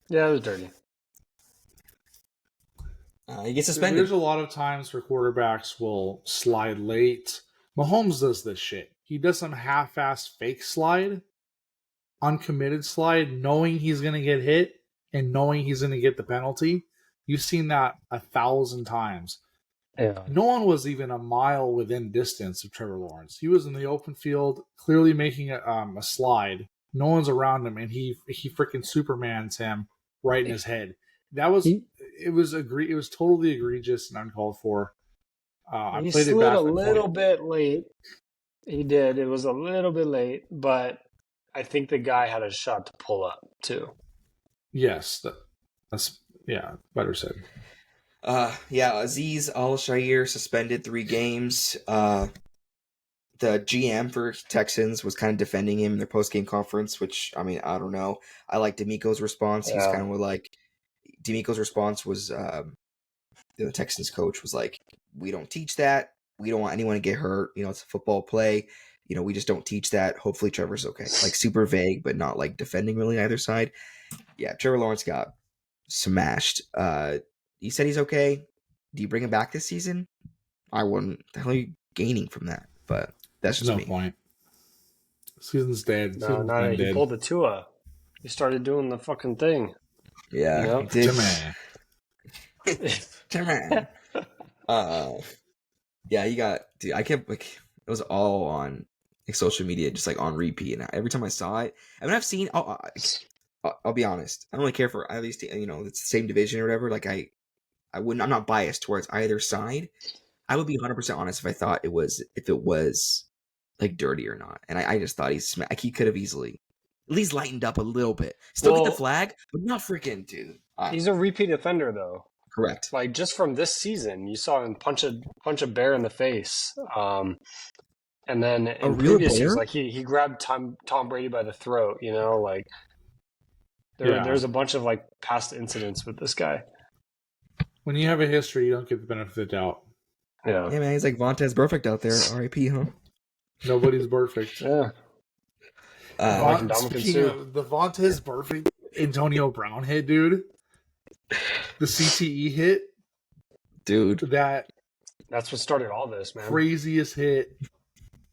yeah, it was dirty. He gets suspended. There's a lot of times where quarterbacks will slide late. Mahomes does this shit. He does some half-assed fake slide, uncommitted slide, knowing he's going to get hit and knowing he's going to get the penalty. You've seen that 1,000 times. Yeah. No one was even a mile within distance of Trevor Lawrence. He was in the open field, clearly making a slide. No one's around him, and he freaking Supermans him right in his head. That was it was totally egregious and uncalled for. He slid a little bit late. He did. It was a little bit late, but I think the guy had a shot to pull up too. Yes, that's better said. Azeez Al-Shaair suspended 3 games. The GM for Texans was kind of defending him in their post-game conference, which, I mean, I don't know. I like D'Amico's response. He's kind of D'Amico's response was, the Texans coach was like, we don't teach that. We don't want anyone to get hurt. It's a football play. We just don't teach that. Hopefully Trevor's okay. Super vague, but not defending really either side. Yeah, Trevor Lawrence got smashed. He said he's okay. Do you bring him back this season? I wouldn't. The hell are you gaining from that? But that's just no me. Point. Season's dead. No, he pulled the Tua. He started doing the fucking thing. Yeah, he did. Yeah, he got. Dude, I kept it was all on social media, just on repeat. And every time I saw it, I mean, I've seen. I'll be honest. I don't really care for at least it's the same division or whatever. I wouldn't. I'm not biased towards either side. I would be 100% honest if it was dirty or not. And I just thought he could have easily at least lightened up a little bit. Still get the flag, but not freaking, dude. He's a repeat offender though. Correct. Just from this season, you saw him punch a bear in the face. And then in previous years, he grabbed Tom Brady by the throat. There's a bunch of past incidents with this guy. When you have a history, you don't get the benefit of the doubt. Yeah, man, he's Vontaze Burfict out there. R.I.P. Huh? Nobody's perfect. Yeah. Speaking of the Vontaze Burfict Antonio Brown hit, dude. The CTE hit, dude. That's what started all this, man. Craziest hit.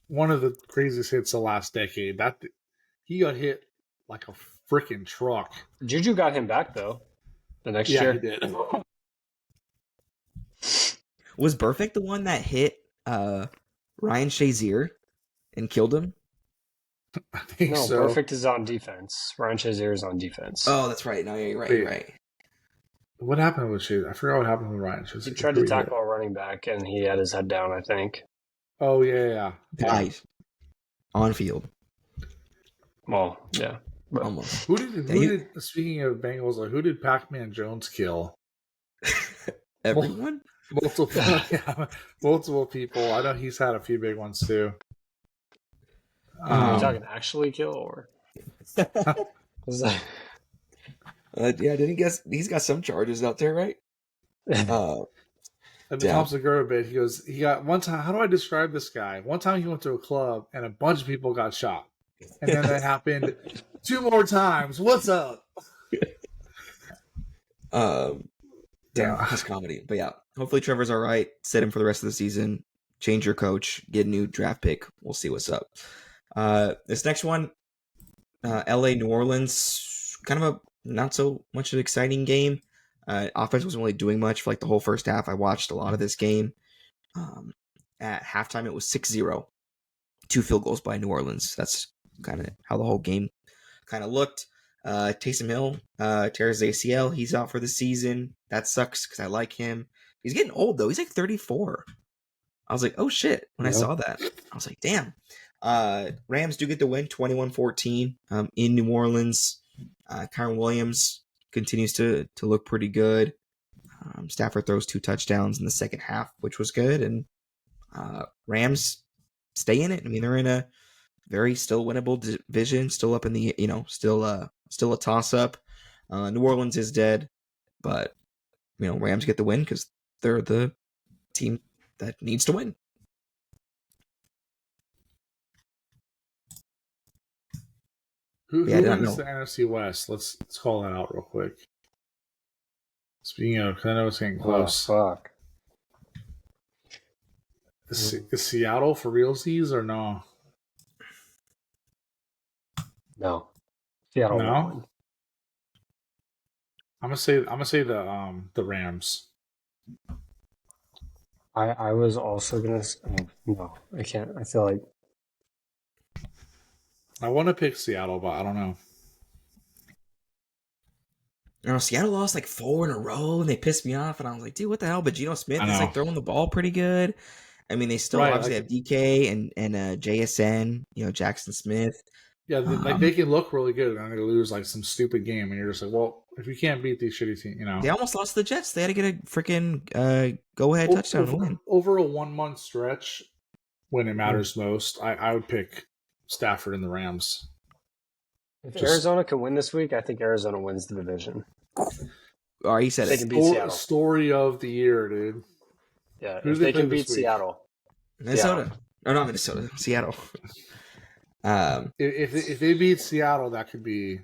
One of the craziest hits the last decade. He got hit like a freaking truck. Juju got him back though. The next year, he did. Was Burfict the one that hit Ryan Shazier and killed him? I think so. Burfict is on defense. Ryan Shazier is on defense. Oh, that's right. No, yeah, you're right. You're right. What happened with Shazier? I forgot what happened with Ryan Shazier. He tried to tackle a running back, and he had his head down, I think. Oh, yeah. Died. On field. Well, yeah. Almost. Who did speaking of Bengals, who did Pac-Man Jones kill? Everyone? Multiple people. I know he's had a few big ones too. Are you talking actually kill or? Yeah, didn't he guess he's got some charges out there, right? Like the Yeah. Tom Segura bit, he got one time. How do I describe this guy? One time he went to a club and a bunch of people got shot, and then that happened 2 more times. What's up? Damn, Yeah. that's comedy. But yeah, hopefully Trevor's all right. Set him for the rest of the season. Change your coach. Get a new draft pick. We'll see what's up. This next one, LA New Orleans, kind of a not so much an exciting game. Offense wasn't really doing much for like the whole first half. I watched a lot of this game. At halftime, it was 6-0. 2 field goals by New Orleans. That's kind of how the whole game kind of looked. Taysom Hill tears ACL. He's out for the season. That sucks because I like him. He's getting old though. He's like 34. I was like, oh shit. When I saw that, I was like, damn. Rams do get the win 21-14 in New Orleans. Kyren Williams continues to look pretty good. Stafford throws 2 touchdowns in the second half, which was good. And Rams stay in it. I mean, they're in a very still winnable division, still up in the, still a toss up. New Orleans is dead, but Rams get the win because they're the team that needs to win. Who Yeah, I don't wins know. the NFC West? Let's call that out real quick. Speaking of, because I know it's getting close. fuck. Is Seattle for realsies or no? No. Seattle No? won't win. I'm gonna say the Rams. I was also gonna. No, I can't. I feel like I want to pick Seattle, but I don't know. Seattle lost like 4 in a row, and they pissed me off. And I was like, dude, what the hell? But Geno Smith I is know. like throwing the ball pretty good. I mean, they still Right, obviously have DK and JSN, Jackson Smith. Yeah, they can look really good, and they lose like some stupid game, and you're just like, well, if you can't beat these shitty teams, They almost lost to the Jets. They had to get a freaking go-ahead touchdown to win. Over a 1 month stretch, when it matters most, I would pick Stafford and the Rams. if Arizona can win this week, I think Arizona wins the division. Oh, he said They it. can beat Seattle. Story of the year, dude. Yeah, Who if do they they can play beat this week? Seattle. Minnesota. Oh, not Minnesota. Seattle. If they beat Seattle, that could be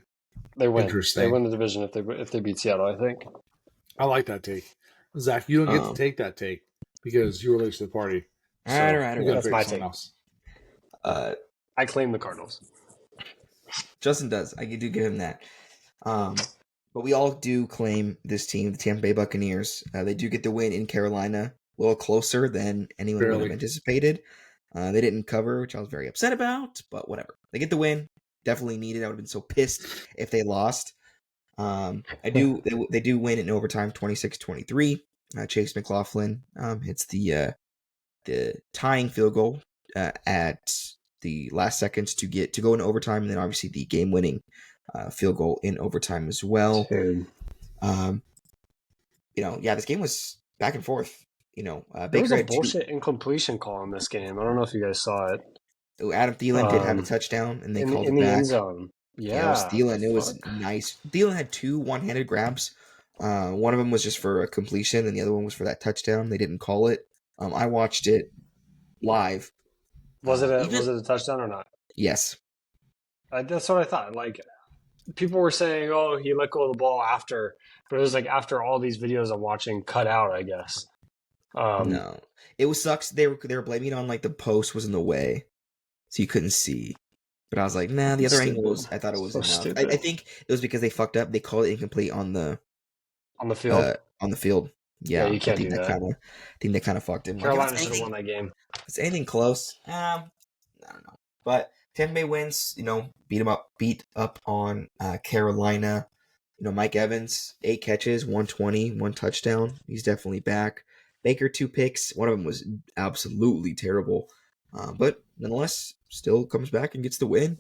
They win. interesting. They win the division if they beat Seattle, I think. I like that take. Zach, you don't get to take that take because you were late to the party. All right. you gotta That's pick my someone take. else. I claim the Cardinals. Justin does. I do give him that. But we all do claim this team, the Tampa Bay Buccaneers. They do get the win in Carolina, a little closer than anyone would have Barely. anticipated. They didn't cover, which I was very upset about, but whatever. They get the win. Definitely needed. I would have been so pissed if they lost. They do win in overtime, 26-23. Chase McLaughlin hits the tying field goal at the last seconds to go into overtime, and then obviously the game-winning field goal in overtime as well. Dude. This game was back and forth. There Baker was a had bullshit incompletion call in this game. I don't know if you guys saw it. Adam Thielen did have a touchdown, and they called it the back. end zone. Yeah, it was Thielen. It was nice. Thielen had 2 one-handed grabs. One of them was just for a completion, and the other one was for that touchdown. They didn't call it. I watched it live. Was it a touchdown or not? Yes. That's what I thought. Like, people were saying, "Oh, he let go of the ball after," but it was like after all these videos I'm watching cut out, I guess. No, it was sucks. They were blaming it on like the post was in the way, so you couldn't see. But I was like, nah, the other angle was. I thought it was enough. I think it was because they fucked up. They called it incomplete on the field. On the field. Yeah, you can't do that. I think they kind of fucked him. Carolina should have won that game. If it's anything close, I don't know. But Tampa Bay wins. Beat up on Carolina. Mike Evans, 8 catches, 120, 1 touchdown. He's definitely back. Baker, 2 picks. One of them was absolutely terrible, but nonetheless, still comes back and gets the win.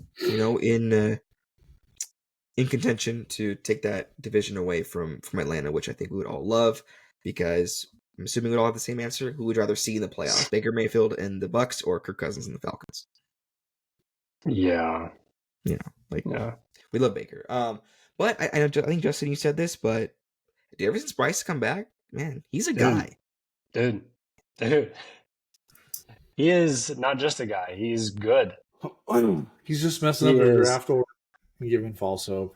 In contention to take that division away from Atlanta, which I think we would all love, because I'm assuming we'd all have the same answer. Who would rather see in the playoffs, Baker Mayfield and the Bucks, or Kirk Cousins and the Falcons? Yeah. We love Baker. But I think Justin, you said this, but ever since Bryce come back, man, he's a guy. Dude. He is not just a guy. He's good. He's just messing He up their is. draft order and giving false hope.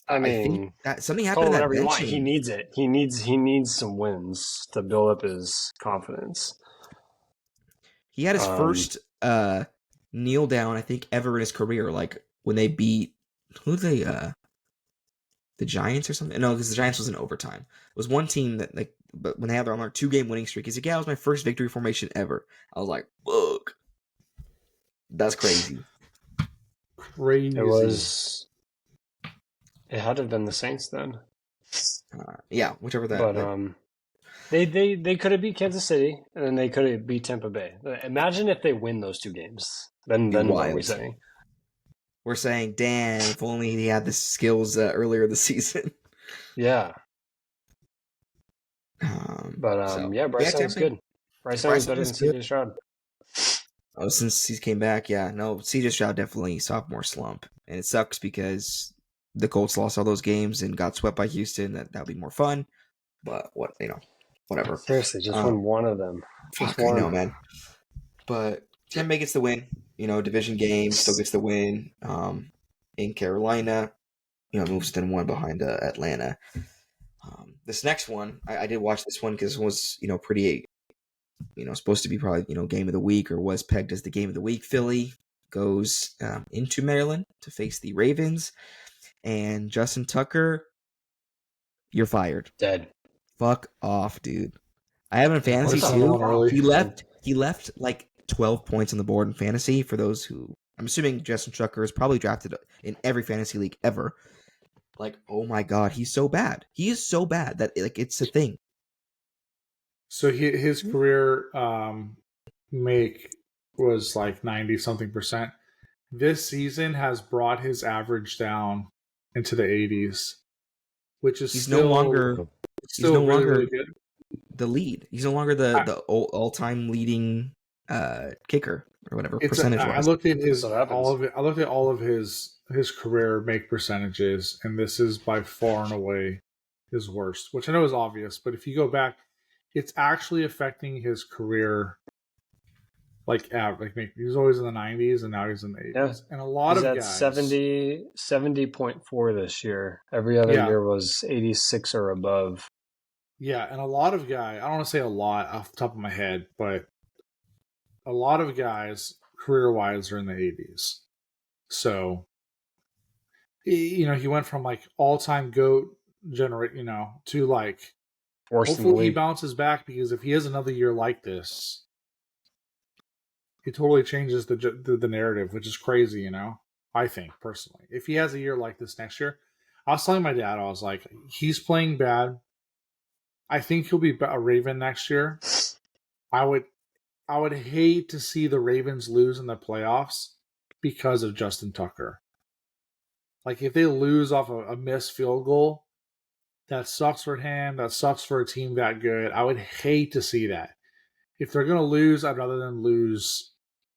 I I think mean, that something call happened it to that whatever you want. He benching. needs it. He needs some wins to build up his confidence. He had his first kneel down, I think, ever in his career. Like when they beat the Giants or something. No, because the Giants was in overtime. It was one team that but when they had their on their 2-game winning streak, he's like, yeah, it was my first victory formation ever. I was like, fuck, that's crazy. Crazy. It had to have been the Saints then. Yeah, whichever that. But they could have beat Kansas City and then they could have beat Tampa Bay. Imagine if they win those 2 games. Then what are we saying? We're saying, damn, if only he had the skills earlier this season. Yeah. So, Bryce Young's good. Bryce Young's better than CJ Stroud. Oh, since he came back, yeah. No, CJ Stroud definitely sophomore slump. And it sucks because the Colts lost all those games and got swept by Houston. That would be more fun. But whatever. Seriously, just win one of them. Fuck, I know, man. But Tampa Bay gets the win. Division game, still gets the win. In Carolina, moves to 1 behind Atlanta. This next one, I did watch this one because it was, pretty, supposed to be probably, game of the week or was pegged as the game of the week. Philly goes into Maryland to face the Ravens. And Justin Tucker, you're fired. Dead. Fuck off, dude. I have him in fantasy too. He left like 12 points on the board in fantasy for those who... I'm assuming Justin Tucker is probably drafted in every fantasy league ever. Like, oh my god, he's so bad. He is so bad that it's a thing. So his career make was like 90-something%. This season has brought his average down into the 80s, which is no longer really good. The lead. He's no longer the all-time leading kicker or whatever percentage. I looked at all of his career make percentages, and this is by far and away his worst, which I know is obvious, but if you go back, it's actually affecting his career. He was always in the 90s, and now he's in the 80s. Yeah. And a lot of guys 70.4 this year. Every other year was 86 or above. Yeah, and a lot of guys, I don't want to say a lot off the top of my head, but a lot of guys career-wise are in the 80s. So, he went from like all-time GOAT to like hopefully he bounces back, because if he has another year like this, it totally changes the narrative, which is crazy, I think, personally. If he has a year like this next year, I was telling my dad, I was like, he's playing bad. I think he'll be a Raven next year. I would hate to see the Ravens lose in the playoffs because of Justin Tucker. Like, if they lose off a missed field goal, that sucks for him. That sucks for a team that good. I would hate to see that. If they're going to lose, I'd rather them lose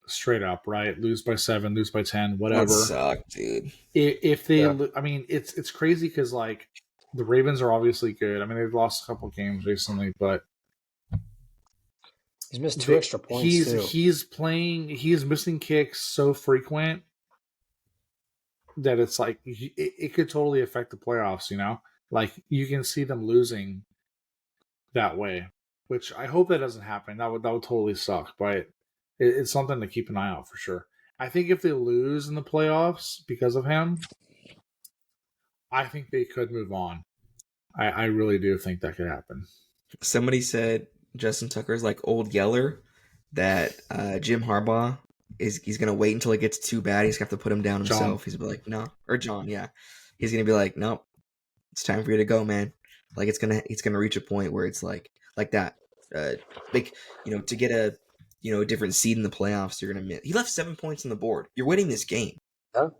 straight up, right? Lose by 7, lose by 10, whatever. That suck, dude. If they, I mean, it's crazy because, like, the Ravens are obviously good. I mean, they've lost a couple games recently, but he's missed 2 extra points too. He's missing kicks so frequent that it's like it could totally affect the playoffs. Like, you can see them losing that way, which I hope that doesn't happen. That would totally suck, but it's something to keep an eye out for sure. I think if they lose in the playoffs because of him, I think they could move on. I really do think that could happen. Somebody said Justin Tucker's like Old Yeller, that Jim Harbaugh he's gonna wait until it gets too bad. He's gonna have to put him down himself. He's gonna be like, no, or John, yeah. He's gonna be like, nope, it's time for you to go, man. Like, it's gonna reach a point where it's like that. To get a different seed in the playoffs, you're gonna miss. He left 7 points on the board. You're winning this game. Huh?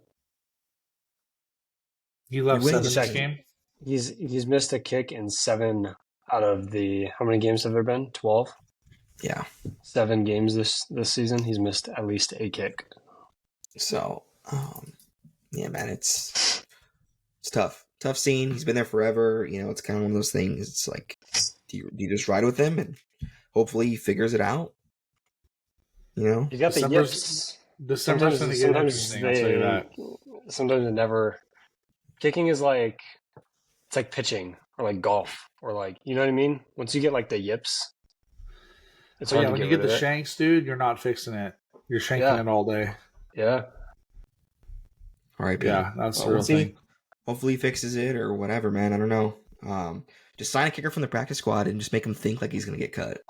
He left 7 this game. He's missed a kick in 7 out of the, how many games have there been? 12. Yeah, 7 games this season. He's missed at least a kick. So, yeah, man, it's tough. Tough scene. He's been there forever. It's kind of one of those things. It's like, you just ride with him and hopefully he figures it out? You know, He's got the yips. December's going to get interesting. I'll tell you that. Sometimes it never. Kicking is like it's like pitching or like golf or like you know what I mean. Once you get like the yips, it's hard to when get you get rid the of it. shanks, dude, you're not fixing it. You're shanking Yeah. it all day. Yeah. all right, Yeah, that's the we'll real see. thing. Hopefully he fixes it or whatever, man. I don't know. Just sign a kicker from the practice squad and just make him think like he's gonna get cut.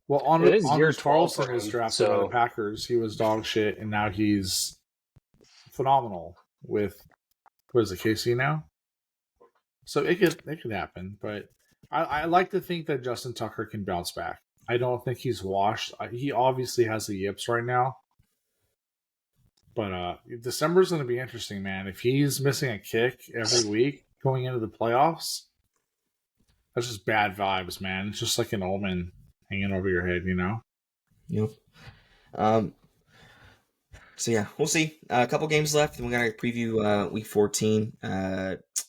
Well, It is year Anders 12 for Carlson was him, drafted by so- the Packers. He was dog shit, and now he's phenomenal with what is it, KC now? So it could happen, but I like to think that Justin Tucker can bounce back. I don't think he's washed. He obviously has the yips right now, but December's going to be interesting, man. If he's missing a kick every week going into the playoffs, that's just bad vibes, man. It's just like an omen hanging over your head, you know? Yep. So yeah, we'll see. A couple games left, and we're gonna preview week 14.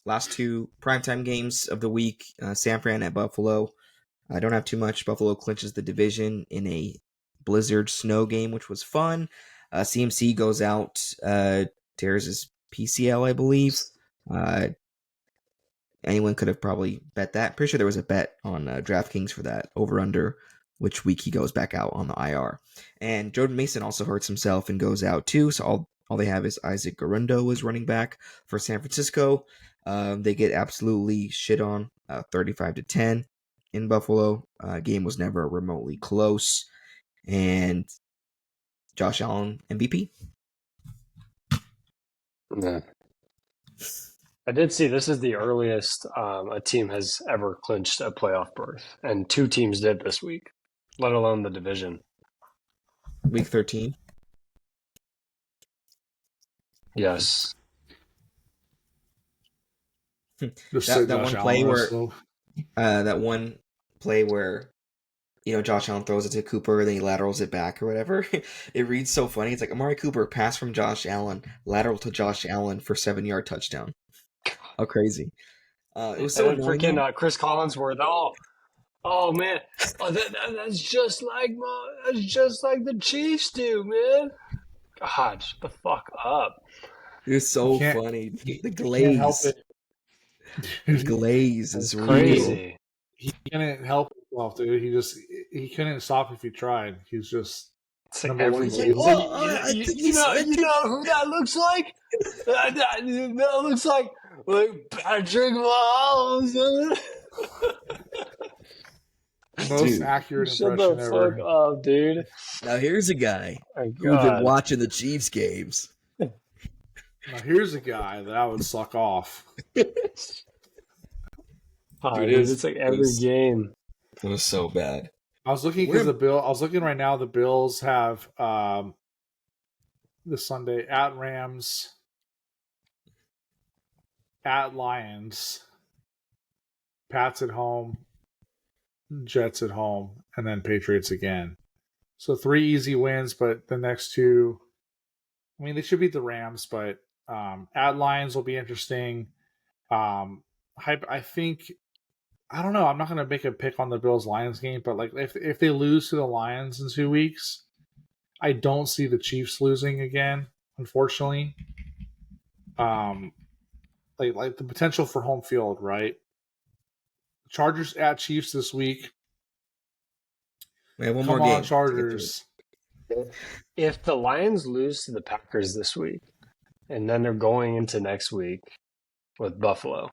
Last two primetime games of the week: San Fran at Buffalo. I don't have too much. Buffalo clinches the division in a blizzard snow game, which was fun. CMC goes out, tears his PCL, I believe. Anyone could have probably bet that. Pretty sure there was a bet on DraftKings for that over/under which week he goes back out on the IR. And Jordan Mason also hurts himself and goes out too. So all they have is Isaac Garundo is running back for San Francisco. They get absolutely shit on, 35-10 in Buffalo. Game was never remotely close. And Josh Allen MVP. Yeah. I did see this is the earliest a team has ever clinched a playoff berth, and 2 teams did this week, let alone the division. Week 13. Yes. That one play where that one play where Josh Allen throws it to Cooper, then he laterals it back or whatever. It reads so funny. It's like Amari Cooper pass from Josh Allen, lateral to Josh Allen for 7-yard touchdown. How crazy! It was so annoying. Freaking Chris Collinsworth. Oh man, that's just like the Chiefs do, man. God, shut the fuck up. It was so funny. The glaze. The glaze is crazy. real. He couldn't help himself, dude. He couldn't stop if he tried. He's just like every game. You know who that looks like? That looks like Patrick Mahomes. Most accurate impression ever. Shut the fuck up, dude. Now here's a guy who's been watching the Chiefs games. Now here's a guy that I would suck off. Dude, it's like every game. It was so bad. I was looking because I was looking right now. The Bills have this Sunday at Rams, at Lions, Pats at home, Jets at home, and then Patriots again. So 3 easy wins, but the next 2, I mean, they should beat the Rams, but at Lions will be interesting. I think, I don't know. I'm not going to make a pick on the Bills-Lions game, but like if they lose to the Lions in 2 weeks, I don't see the Chiefs losing again, unfortunately. Like the potential for home field, right? Chargers at Chiefs this week. We have one Come more on, game. Chargers. If the Lions lose to the Packers this week, and then they're going into next week with Buffalo,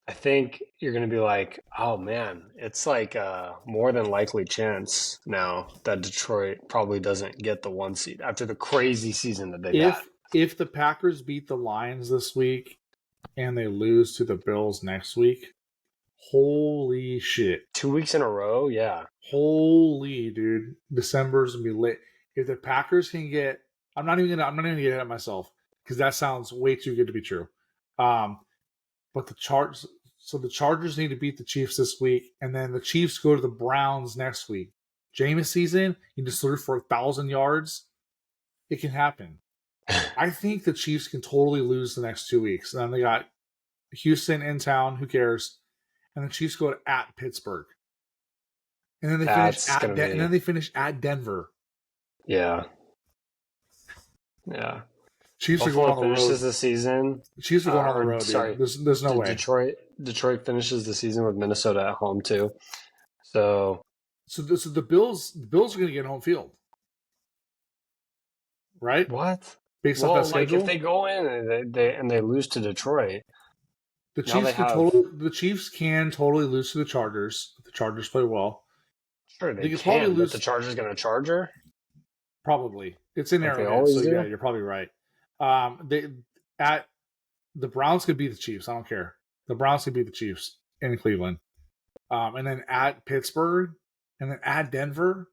I think you're going to be like, oh man, it's like a more than likely chance now that Detroit probably doesn't get the 1 seed after the crazy season that they've had. If the Packers beat the Lions this week and they lose to the Bills next week, holy shit. 2 weeks in a row, yeah. Holy dude. December's gonna be lit. If the Packers can get I'm not even gonna get ahead of myself because that sounds way too good to be true. But the Chargers need to beat the Chiefs this week, and then the Chiefs go to the Browns next week. Jameis season, he just threw for 1,000 yards. It can happen. I think the Chiefs can totally lose the next 2 weeks. And then they got Houston in town. Who cares? and the Chiefs go at Pittsburgh, and then they finish at Denver. Yeah. Yeah. Chiefs Buffalo are going on the road. finishes the season. Chiefs are going on the road. Sorry, dude. There's no way. Detroit finishes the season with Minnesota at home too. So the Bills are going to get home field, right? What? Based on that schedule, if they go in and they lose to Detroit, the Chiefs can totally lose to the Chargers. If the Chargers play well. Sure, they can. Probably lose. But the Chargers going to charge her. Probably, it's in Arrowhead, so yeah, you're probably right. The Browns could beat the Chiefs. I don't care. The Browns could beat the Chiefs in Cleveland, and then at Pittsburgh, and then at Denver,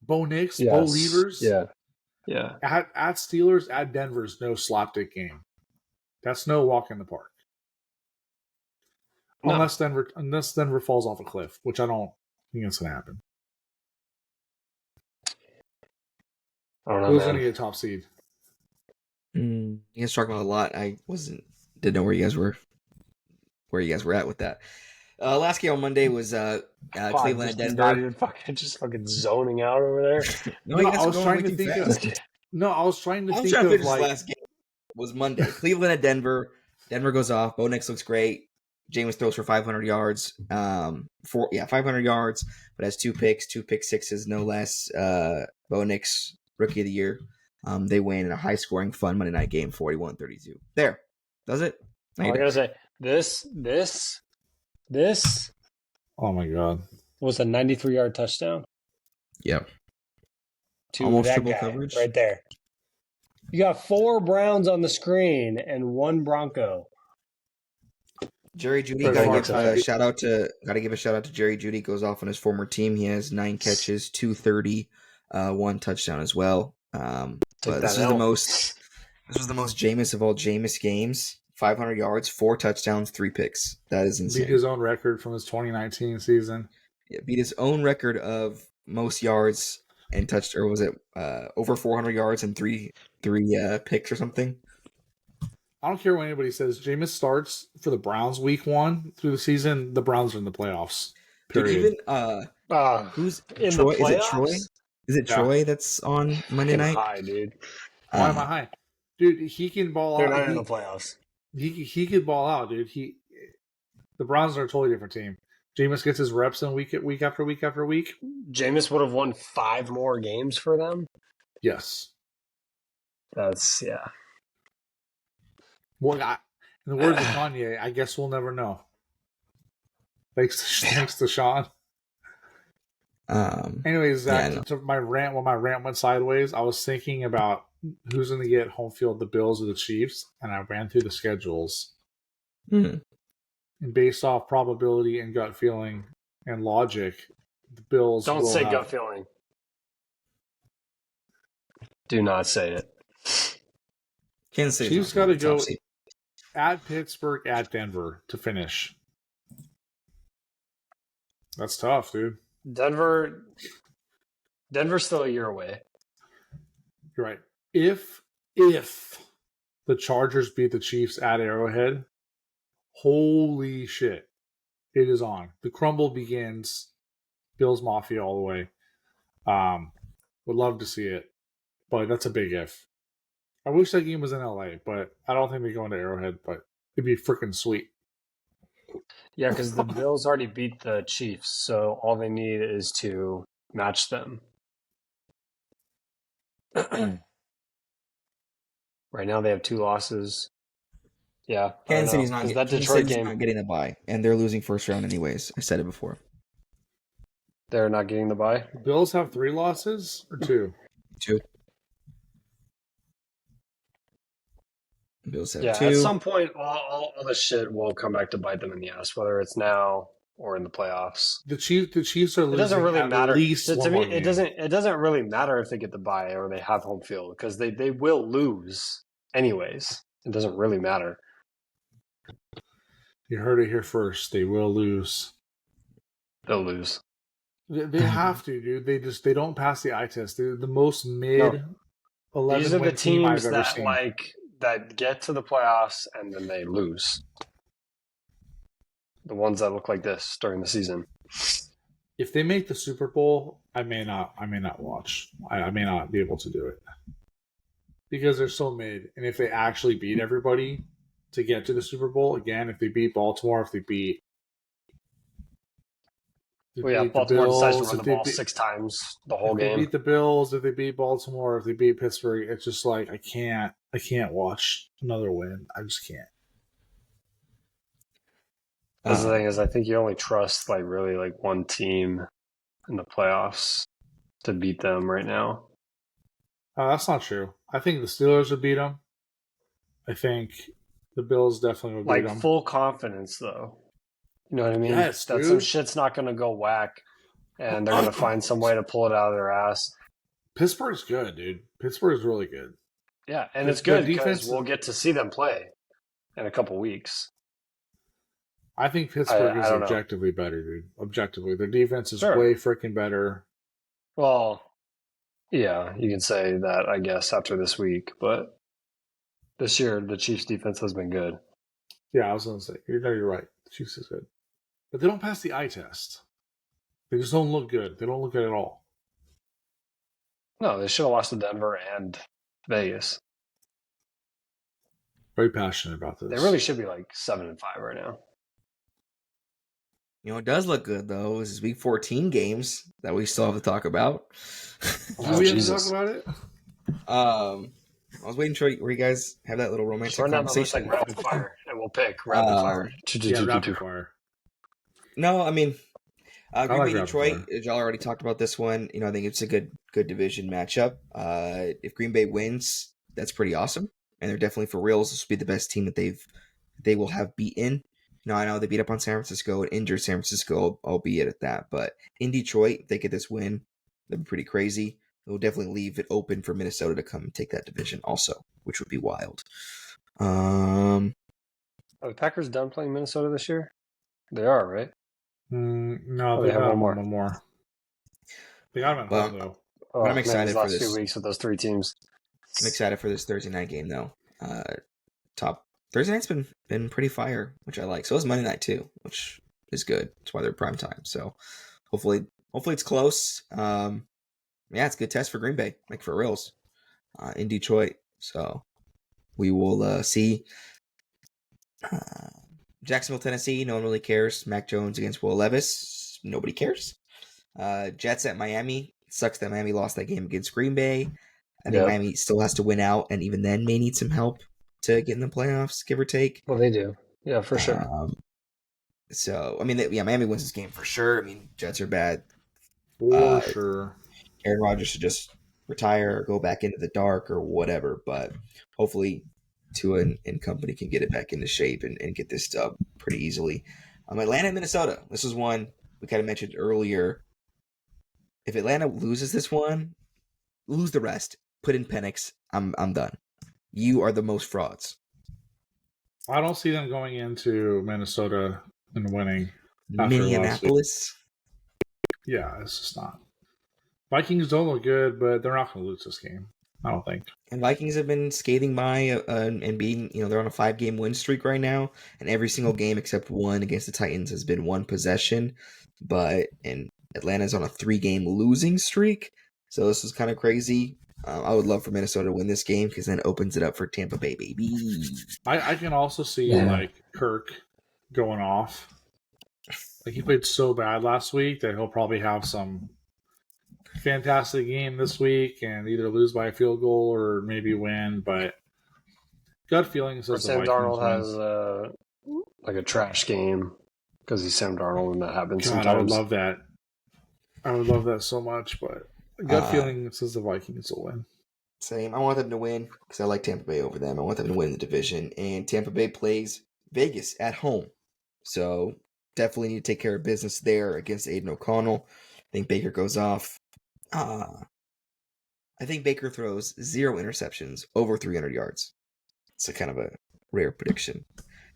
Bo Nix, Bo Leavers, yeah. At Steelers, at Denver's no slapdick game. That's no walk in the park. No. Unless Denver falls off a cliff, which I don't think it's going to happen. I don't know. Who's going to get top seed? You guys talking about a lot. I didn't know where you guys were at with that. Last game on Monday was Cleveland and Denver. You're just fucking zoning out over there. I was trying to think of like last game was Monday. Cleveland at Denver. Denver goes off. Bo Nix looks great. Jameis throws for 500 yards. 500 yards, but has 2 picks, 2 pick sixes, no less. Bo Nix, Rookie of the Year. They win in a high-scoring, fun Monday night game, 41-32. There. Does it? I gotta say, this. Oh my God! Was a 93-yard touchdown. Yep. To almost that triple guy coverage right there. You got 4 Browns on the screen and 1 Bronco. Jerry Jeudy, gotta give a shout out to Jerry Jeudy. Goes off on his former team. He has 9 catches, 230, 1 touchdown as well. But this was the most Jameis of all Jameis games. 500 yards, 4 touchdowns, 3 picks. That is insane. Beat his own record from his 2019 season. Yeah, beat his own record of most yards and over 400 yards and 3 picks or something. I don't care what anybody says. Jameis starts for the Browns week 1 through the season. The Browns are in the playoffs. Period. Who's in Troy? The playoffs? Is it Troy? Is it Troy that's on Monday night? High, dude. Why am I high? Dude, he can ball out. They're not in the playoffs. He could ball out, dude. The Browns are a totally different team. Jameis gets his reps in week after week after week. Jameis would have won 5 more games for them. Yes. That's Well, in the words of Kanye, I guess we'll never know. Thanks to Sean. Anyways, Zach, to my rant, when my rant went sideways, I was thinking about who's going to get home field, the Bills or the Chiefs, and I ran through the schedules. And based off probability and gut feeling and logic, the Bills Don't say gut feeling. Do not say it. Kansas City. Chiefs got to go at Pittsburgh, at Denver to finish. That's tough, dude. Denver's still a year away. You're right. If the Chargers beat the Chiefs at Arrowhead, holy shit, it is on. The crumble begins. Bills Mafia all the way. Would love to see it, but that's a big if. I wish that game was in LA, but I don't think they go into Arrowhead, but it'd be freaking sweet. Yeah, because the Bills already beat the Chiefs, so all they need is to match them. Right now they have 2 losses. Yeah. Kansas City's not getting the bye, and they're losing first round anyways. I said it before. They're not getting the bye? Bills have 3 losses or 2? 2. Bills have 2. At some point, all the shit will come back to bite them in the ass, whether it's now or in the playoffs. The Chiefs are losing. It doesn't really matter. To me, it doesn't really matter if they get the bye or they have home field because they will lose anyways. It doesn't really matter. You heard it here first. They will lose. They'll lose. They have to, dude. They don't pass the eye test. They're the most mid 11. These are the teams that get to the playoffs and then they lose. the ones that look like this during the season. If they make the Super Bowl, I may not watch. I may not be able to do it because they're so mid. And if they actually beat everybody to get to the Super Bowl again, if they beat Baltimore, if they beat Baltimore decides to run the ball 6 times the whole game. If they beat the Bills, if they beat Baltimore, if they beat Pittsburgh, it's just like I can't watch another win. I just can't. That's the thing is, I think you only trust really one team in the playoffs to beat them right now. That's not true. I think the Steelers would beat them. I think the Bills definitely would beat them. Full confidence, though. You know what I mean? Yes, that some shit's not going to go whack, and they're going to find some way to pull it out of their ass. Pittsburgh's good, dude. Pittsburgh's really good. Yeah, and it's good because we'll get to see them play in a couple weeks. I think Pittsburgh is objectively better, dude. Objectively. Their defense is way freaking better. Well, yeah, you can say that, I guess, after this week. But this year, the Chiefs' defense has been good. Yeah, I was going to say. You're right. The Chiefs is good. But they don't pass the eye test. They just don't look good. They don't look good at all. No, they should have lost to Denver and Vegas. Very passionate about this. They really should be 7-5 right now. You know, it does look good, though, is Week 14 games that we still have to talk about. Do we have to talk about it? I was waiting for where you guys have that little romantic conversation. Just rapid fire, and we'll pick rapid fire. Rapid fire. No, I mean, Green Bay Detroit, y'all already talked about this one. You know, I think it's a good division matchup. If Green Bay wins, that's pretty awesome. And they're definitely for reals. This will be the best team that they will have beaten. You know, I know they beat up on San Francisco and injured San Francisco, albeit at that. But in Detroit, if they get this win, that'd be pretty crazy. It will definitely leave it open for Minnesota to come and take that division also, which would be wild. Are the Packers done playing Minnesota this year? They are, right? No, they have one more. They got them at home, though. I'm excited for this. 2 weeks with those 3 teams. I'm excited for this Thursday night game, though. Thursday night's been pretty fire, which I like. So is Monday night too, which is good. That's why they're prime time. So hopefully it's close. Yeah, it's a good test for Green Bay, for reals, in Detroit. So we will see. Jacksonville, Tennessee. No one really cares. Mac Jones against Will Levis. Nobody cares. Jets at Miami. It sucks that Miami lost that game against Green Bay. I think Miami still has to win out, and even then may need some help to get in the playoffs, give or take. Well, they do. Yeah, for sure. So, I mean, Miami wins this game for sure. I mean, Jets are bad. For sure. Aaron Rodgers should just retire or go back into the dark or whatever. But hopefully Tua and company can get it back into shape and get this dub pretty easily. Atlanta, Minnesota. This was one we kind of mentioned earlier. If Atlanta loses this one, lose the rest. Put in Penix. I'm done. You are the most frauds. I don't see them going into Minnesota and winning. Minneapolis? Yeah, it's just not. Vikings don't look good, but they're not going to lose this game. I don't think. And Vikings have been skating by and being, they're on a 5-game win streak right now. And every single game except one against the Titans has been one possession. And Atlanta's on a 3-game losing streak. So this is kind of crazy. I would love for Minnesota to win this game because then it opens it up for Tampa Bay, baby. I can also see Kirk going off. He played so bad last week that he'll probably have some fantastic game this week and either lose by a field goal or maybe win. But gut feeling says Sam Darnold has a trash game because he's Sam Darnold and that happens sometimes. I would love that. I would love that so much, but gut feeling says the Vikings will win. Same. I want them to win because I like Tampa Bay over them. I want them to win the division. And Tampa Bay plays Vegas at home. So definitely need to take care of business there against Aiden O'Connell. I think Baker goes off. I think Baker throws 0 interceptions, over 300 yards. It's a kind of a rare prediction.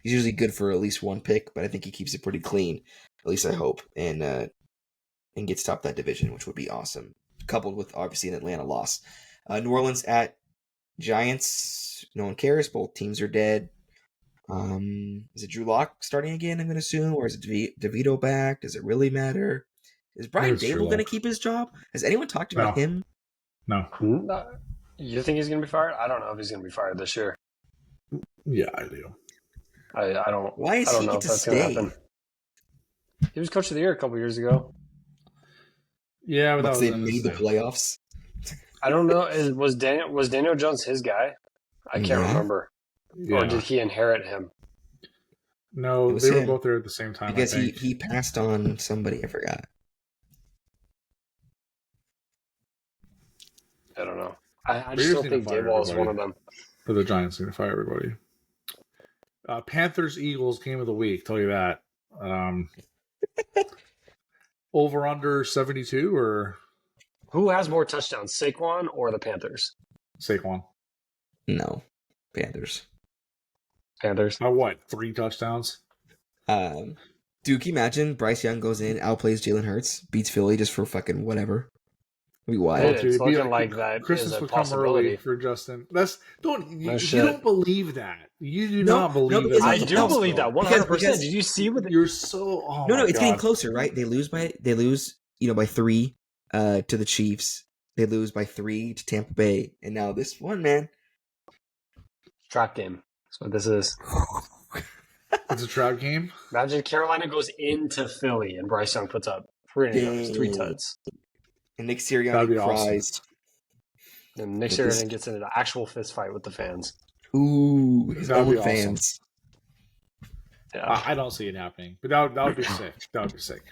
He's usually good for at least 1 pick, but I think he keeps it pretty clean. At least I hope. And gets top that division, which would be awesome. Coupled with, obviously, an Atlanta loss. New Orleans at Giants. No one cares. Both teams are dead. Is it Drew Lock starting again? I'm going to assume, or is it DeVito back? Does it really matter? Is Brian It's Drew Dable going to Lock. keep his job? Has anyone talked about No. him? No. You think he's going to be fired? I don't know if he's going to be fired this year. Yeah, I do. I don't. Why is I don't he know get if to that's going to stay? happen. He was coach of the year a couple years ago. Yeah, but Once that they was made the playoffs. I don't know. Was Daniel Jones his guy? I can't Yeah. remember. Yeah. Or did he inherit him? No, It was they were him. both there at the same time. Because I think. he passed on somebody, I forgot. I don't know. I Bears just don't need to think fire Dayball is one everybody. of them. For the Giants, going to fire everybody. Panthers Eagles game of the week. Tell you that. Over under 72 or Who has more touchdowns, Saquon or the Panthers? Saquon? No. Panthers. Panthers. What? 3 touchdowns? Dude, can you imagine Bryce Young goes in, outplays Jalen Hurts, beats Philly just for fucking whatever? It'd be wild. It's looking like that Christmas is a will come early possibility. for Justin. You shit. don't believe that. You do No, not believe because that. I it's do also- believe that 100%. because- Did you see what? You're so. Oh No, my it's getting God. closer, right? They lose, by 3 to the Chiefs. They lose by 3 to Tampa Bay, and now this one, man. Trap game. That's what this is. It's a trap game. Imagine Carolina goes into Philly and Bryce Young puts up 3 tuds. And Nick That'd Sirianni be awesome. cries. And Nick With this- Sirianni gets into an actual fist fight with the fans. Ooh, his That'd be own awesome. fans. Yeah. I don't see it happening, but that would be sick. That would be sick.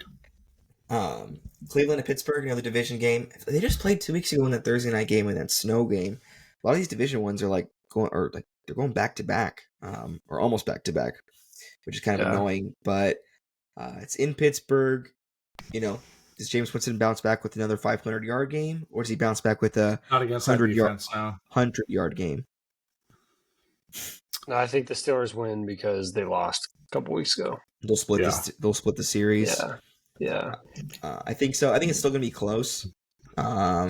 Cleveland and Pittsburgh, another division game. They just played 2 weeks ago in that Thursday night game and that snow game. A lot of these division ones are they're going back to back, or almost back to back, which is kind of Yeah. annoying. But it's in Pittsburgh. Does James Winston bounce back with another 500-yard game, or does he bounce back with a Not against that 100 defense now. 100-yard game? No, I think the Steelers win because they lost a couple weeks ago. They'll split Yeah. They'll split the series. Yeah. I think so. I think it's still going to be close. I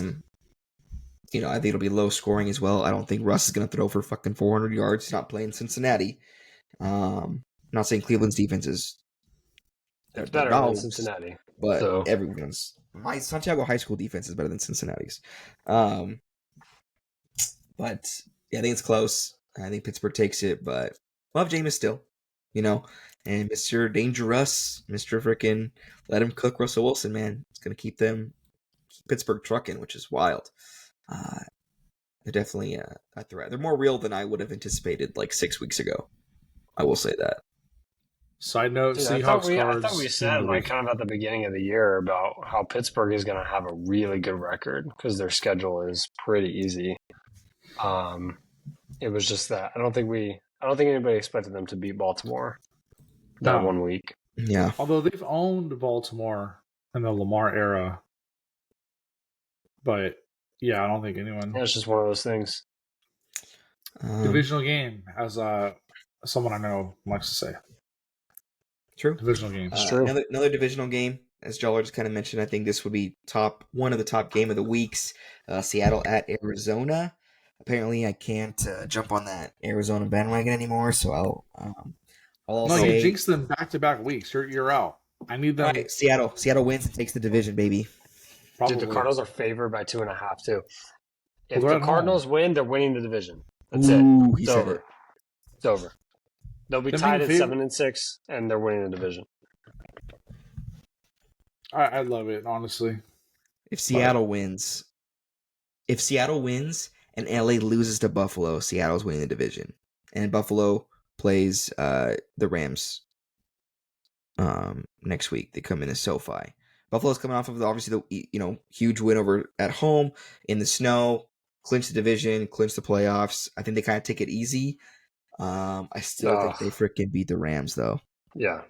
think it'll be low scoring as well. I don't think Russ is going to throw for fucking 400 yards. He's not playing Cincinnati. I'm not saying Cleveland's defense is It's they're better than dogs, Cincinnati. but So- everyone's my Santiago High School defense is better than Cincinnati's. But yeah, I think it's close. I think Pittsburgh takes it, but love Jameis still, and Mr. Dangerous, Mr. Frickin' let him cook Russell Wilson, man. It's gonna keep Pittsburgh trucking, which is wild. They're definitely a threat. They're more real than I would have anticipated like 6 weeks ago. I will say that. Side note: Dude, Seahawks I cards. thought we said kind of at the beginning of the year about how Pittsburgh is going to have a really good record because their schedule is pretty easy. It was just that I don't think anybody expected them to beat Baltimore that No. 1 week. Yeah. Although they've owned Baltimore in the Lamar era, but yeah, I don't think anyone It's just one of those things. divisional game, as someone I know likes to say. True. Divisional game. It's true. Another divisional game, as Joller just kind of mentioned. I think this would be one of the top game of the weeks. Seattle at Arizona. Apparently, I can't jump on that Arizona bandwagon anymore, so I'll No, say you jinxed them back-to-back weeks. You're out. I need them. all right, Seattle wins and takes the division, baby. Probably. Dude, the Cardinals are favored by 2.5 too. If Well, they're the at Cardinals win, they're winning the division. That's Ooh, it. he It's said over. it. It's over. They'll be Them tied being at favored- 7-6, and they're winning the division. I love it, honestly. If Seattle wins and LA loses to Buffalo, Seattle's winning the division, and Buffalo plays the Rams next week. They come in as SoFi. Buffalo's coming off of obviously the huge win over at home in the snow, clinch the division, clinch the playoffs. I think they kind of take it easy. I still think they freaking beat the Rams though. Yeah.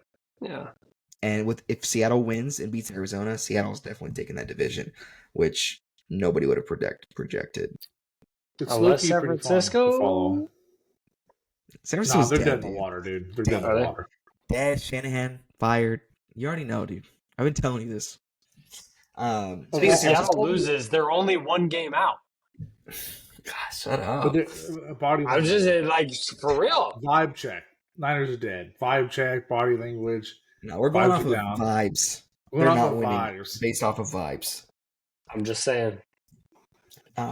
And if Seattle wins and beats Arizona, Seattle's definitely taking that division, which nobody would have projected. It's Unless low-key San pretty fun to Francisco. follow. San No, Francisco's they're dead, dead in dude. the water, dude. They're dead in Are the they? water. Dead. Shanahan fired. You already know, dude. I've been telling you this. If Speaking of San Seattle Francisco, loses, they're only 1 game out. God, shut But up. they're- body I was just like, for real. vibe check. Niners are dead. Vibe check, body language. No, we're going Vibes off are of down. vibes. We're They're going not off of winning vibes. based off of vibes. I'm just saying. They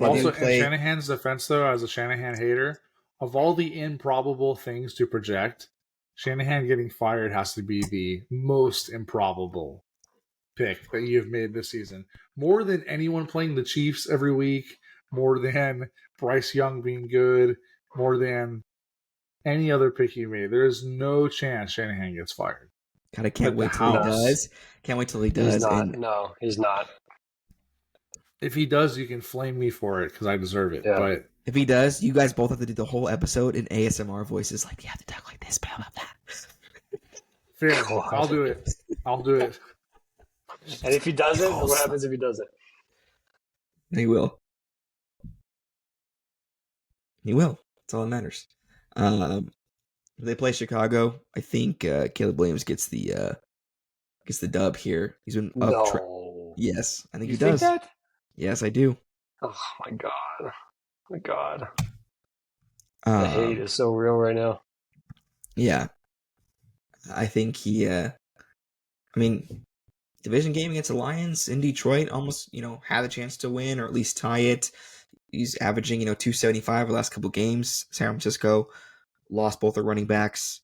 Also, do in Shanahan's defense, though, as a Shanahan hater, of all the improbable things to project, Shanahan getting fired has to be the most improbable pick that you've made this season. More than anyone playing the Chiefs every week, more than Bryce Young being good, more than any other pick you made. There is no chance Shanahan gets fired. God, I can't But wait the till he house- does. Can't wait till he He's does. not. And No, he's not. If he does, you can flame me for it because I deserve it. Yeah. But if he does, you guys both have to do the whole episode in ASMR voices. Like, you have to talk like this, blah, blah, blah. fair, God. I'll do it. I'll do it. And if he doesn't, Awesome. what happens if he doesn't? He will. He will. That's all that matters. They play Chicago. I think Caleb Williams gets the dub here. He's been up. No. Yes, I think You he does. think that? Yes, I do. Oh my god. My god. The hate is so real right now. Yeah, I think he. I mean, division game against the Lions in Detroit, almost had a chance to win or at least tie it. He's averaging 275 the last couple games. San Francisco lost both their running backs.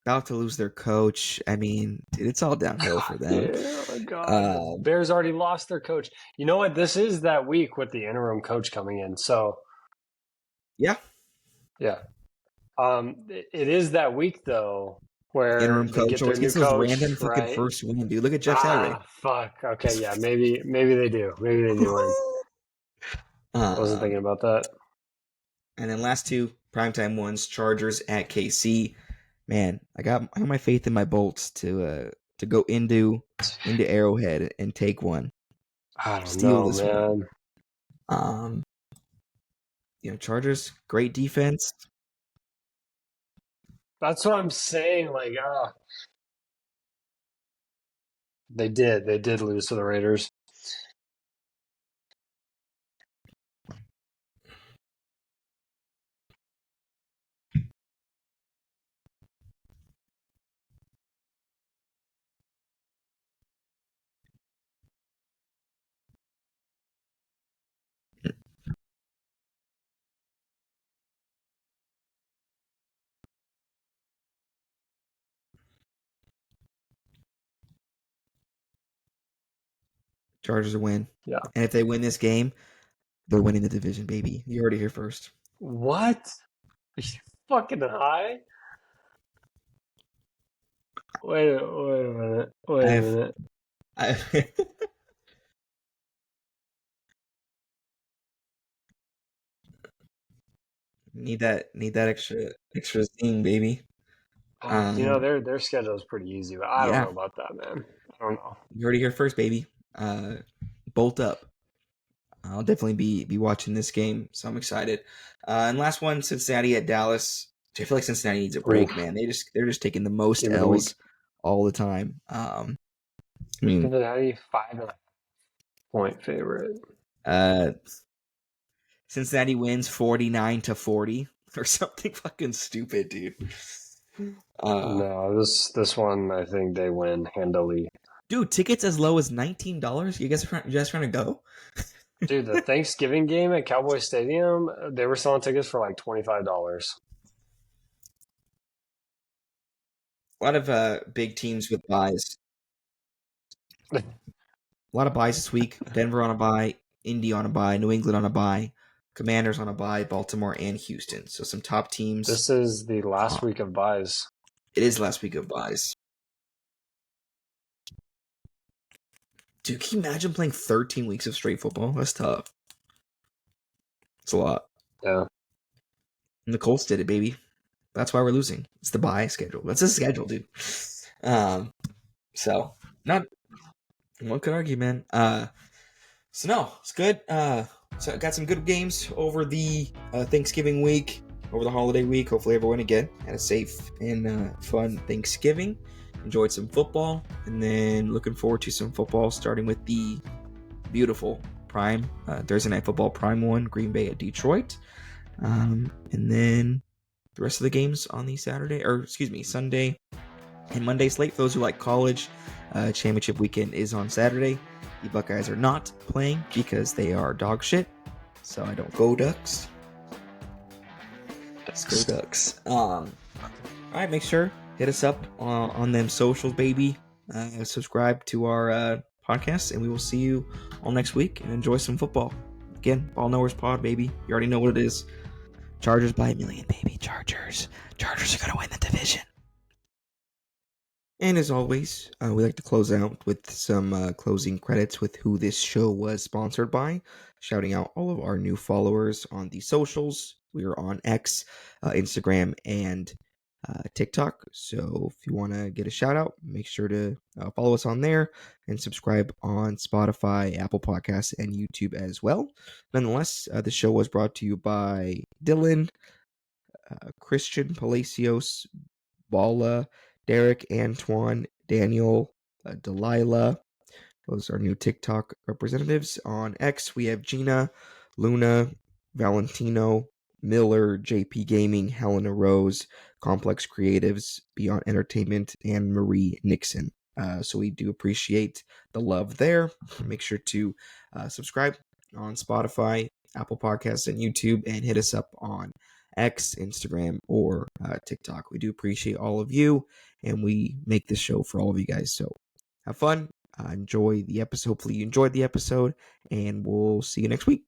About to lose their coach. I mean, dude, it's all downhill for them. Yeah, oh my god. Bears already lost their coach. You know what? This is that week with the interim coach coming in. So Yeah. Yeah. It is that week though where Interim they coach. get Oh, their it's new those coach, random fucking right? first win, dude. Look at Jeff Saturday. Fuck. Okay, yeah, maybe they do. Maybe they do win. I wasn't thinking about that. And then last two primetime ones, Chargers at KC. Man, I got my faith in my Bolts to go into Arrowhead and take one. I don't Steal know, this man. one. Chargers, great defense. That's what I'm saying. Like, they did lose to the Raiders. Chargers will win. Yeah. And if they win this game, they're winning the division, baby. You heard it here first. What? Are you fucking high? Wait a minute. Wait a minute. Need that extra thing, baby. Their schedule is pretty easy, but I don't know about that, man. I don't know. You heard it here first, baby. Bolt up. I'll definitely be watching this game, so I'm excited. And last one, Cincinnati at Dallas. I feel like Cincinnati needs a break, man. They're just taking the most L's all the time. Cincinnati 5.5-point favorite. Cincinnati wins 49-40 or something fucking stupid, dude. No, this one I think they win handily. Dude, tickets as low as $19. You guys trying to go? Dude, the Thanksgiving game at Cowboy Stadium, they were selling tickets for like $25. A lot of big teams with buys. A lot of buys this week. Denver on a buy, Indy on a buy, New England on a buy, Commanders on a buy, Baltimore and Houston. So some top teams. This is the last week of buys. It is last week of buys. Dude, can you imagine playing 13 weeks of straight football? That's tough. It's a lot. Yeah. And the Colts did it, baby. That's why we're losing. It's the bye schedule. That's the schedule, dude. So not one could argue, man. So no, it's good. So I got some good games over the Thanksgiving week, over the holiday week. Hopefully everyone again had a safe and fun Thanksgiving. Enjoyed some football, and then looking forward to some football, starting with the beautiful Prime Thursday Night Football Prime 1, Green Bay at Detroit. And then the rest of the games on the Sunday and Monday slate. For those who like college, championship weekend is on Saturday. The Buckeyes are not playing because they are dog shit. So I don't go Ducks. Let's go Ducks. All right, make sure hit us up on them socials, baby. Subscribe to our podcast, and we will see you all next week. And enjoy some football. Again, Ball Knowers Pod, baby. You already know what it is. Chargers by 1,000,000, baby. Chargers are gonna win the division. And as always, we like to close out with some closing credits with who this show was sponsored by. Shouting out all of our new followers on the socials. We are on X, Instagram, and TikTok. So if you want to get a shout out, make sure to follow us on there and subscribe on Spotify, Apple Podcasts, and YouTube as well. Nonetheless, the show was brought to you by Dylan, Christian Palacios, Bala, Derek, Antoine, Daniel, Delilah. Those are new TikTok representatives. On X, we have Gina, Luna, Valentino, Miller, JP Gaming, Helena Rose, Complex Creatives, Beyond Entertainment, and Marie Nixon. So we do appreciate the love there. Make sure to subscribe on Spotify, Apple Podcasts, and YouTube, and hit us up on X, Instagram, or TikTok. We do appreciate all of you, and we make this show for all of you guys. So have fun. Enjoy the episode. Hopefully you enjoyed the episode, and we'll see you next week.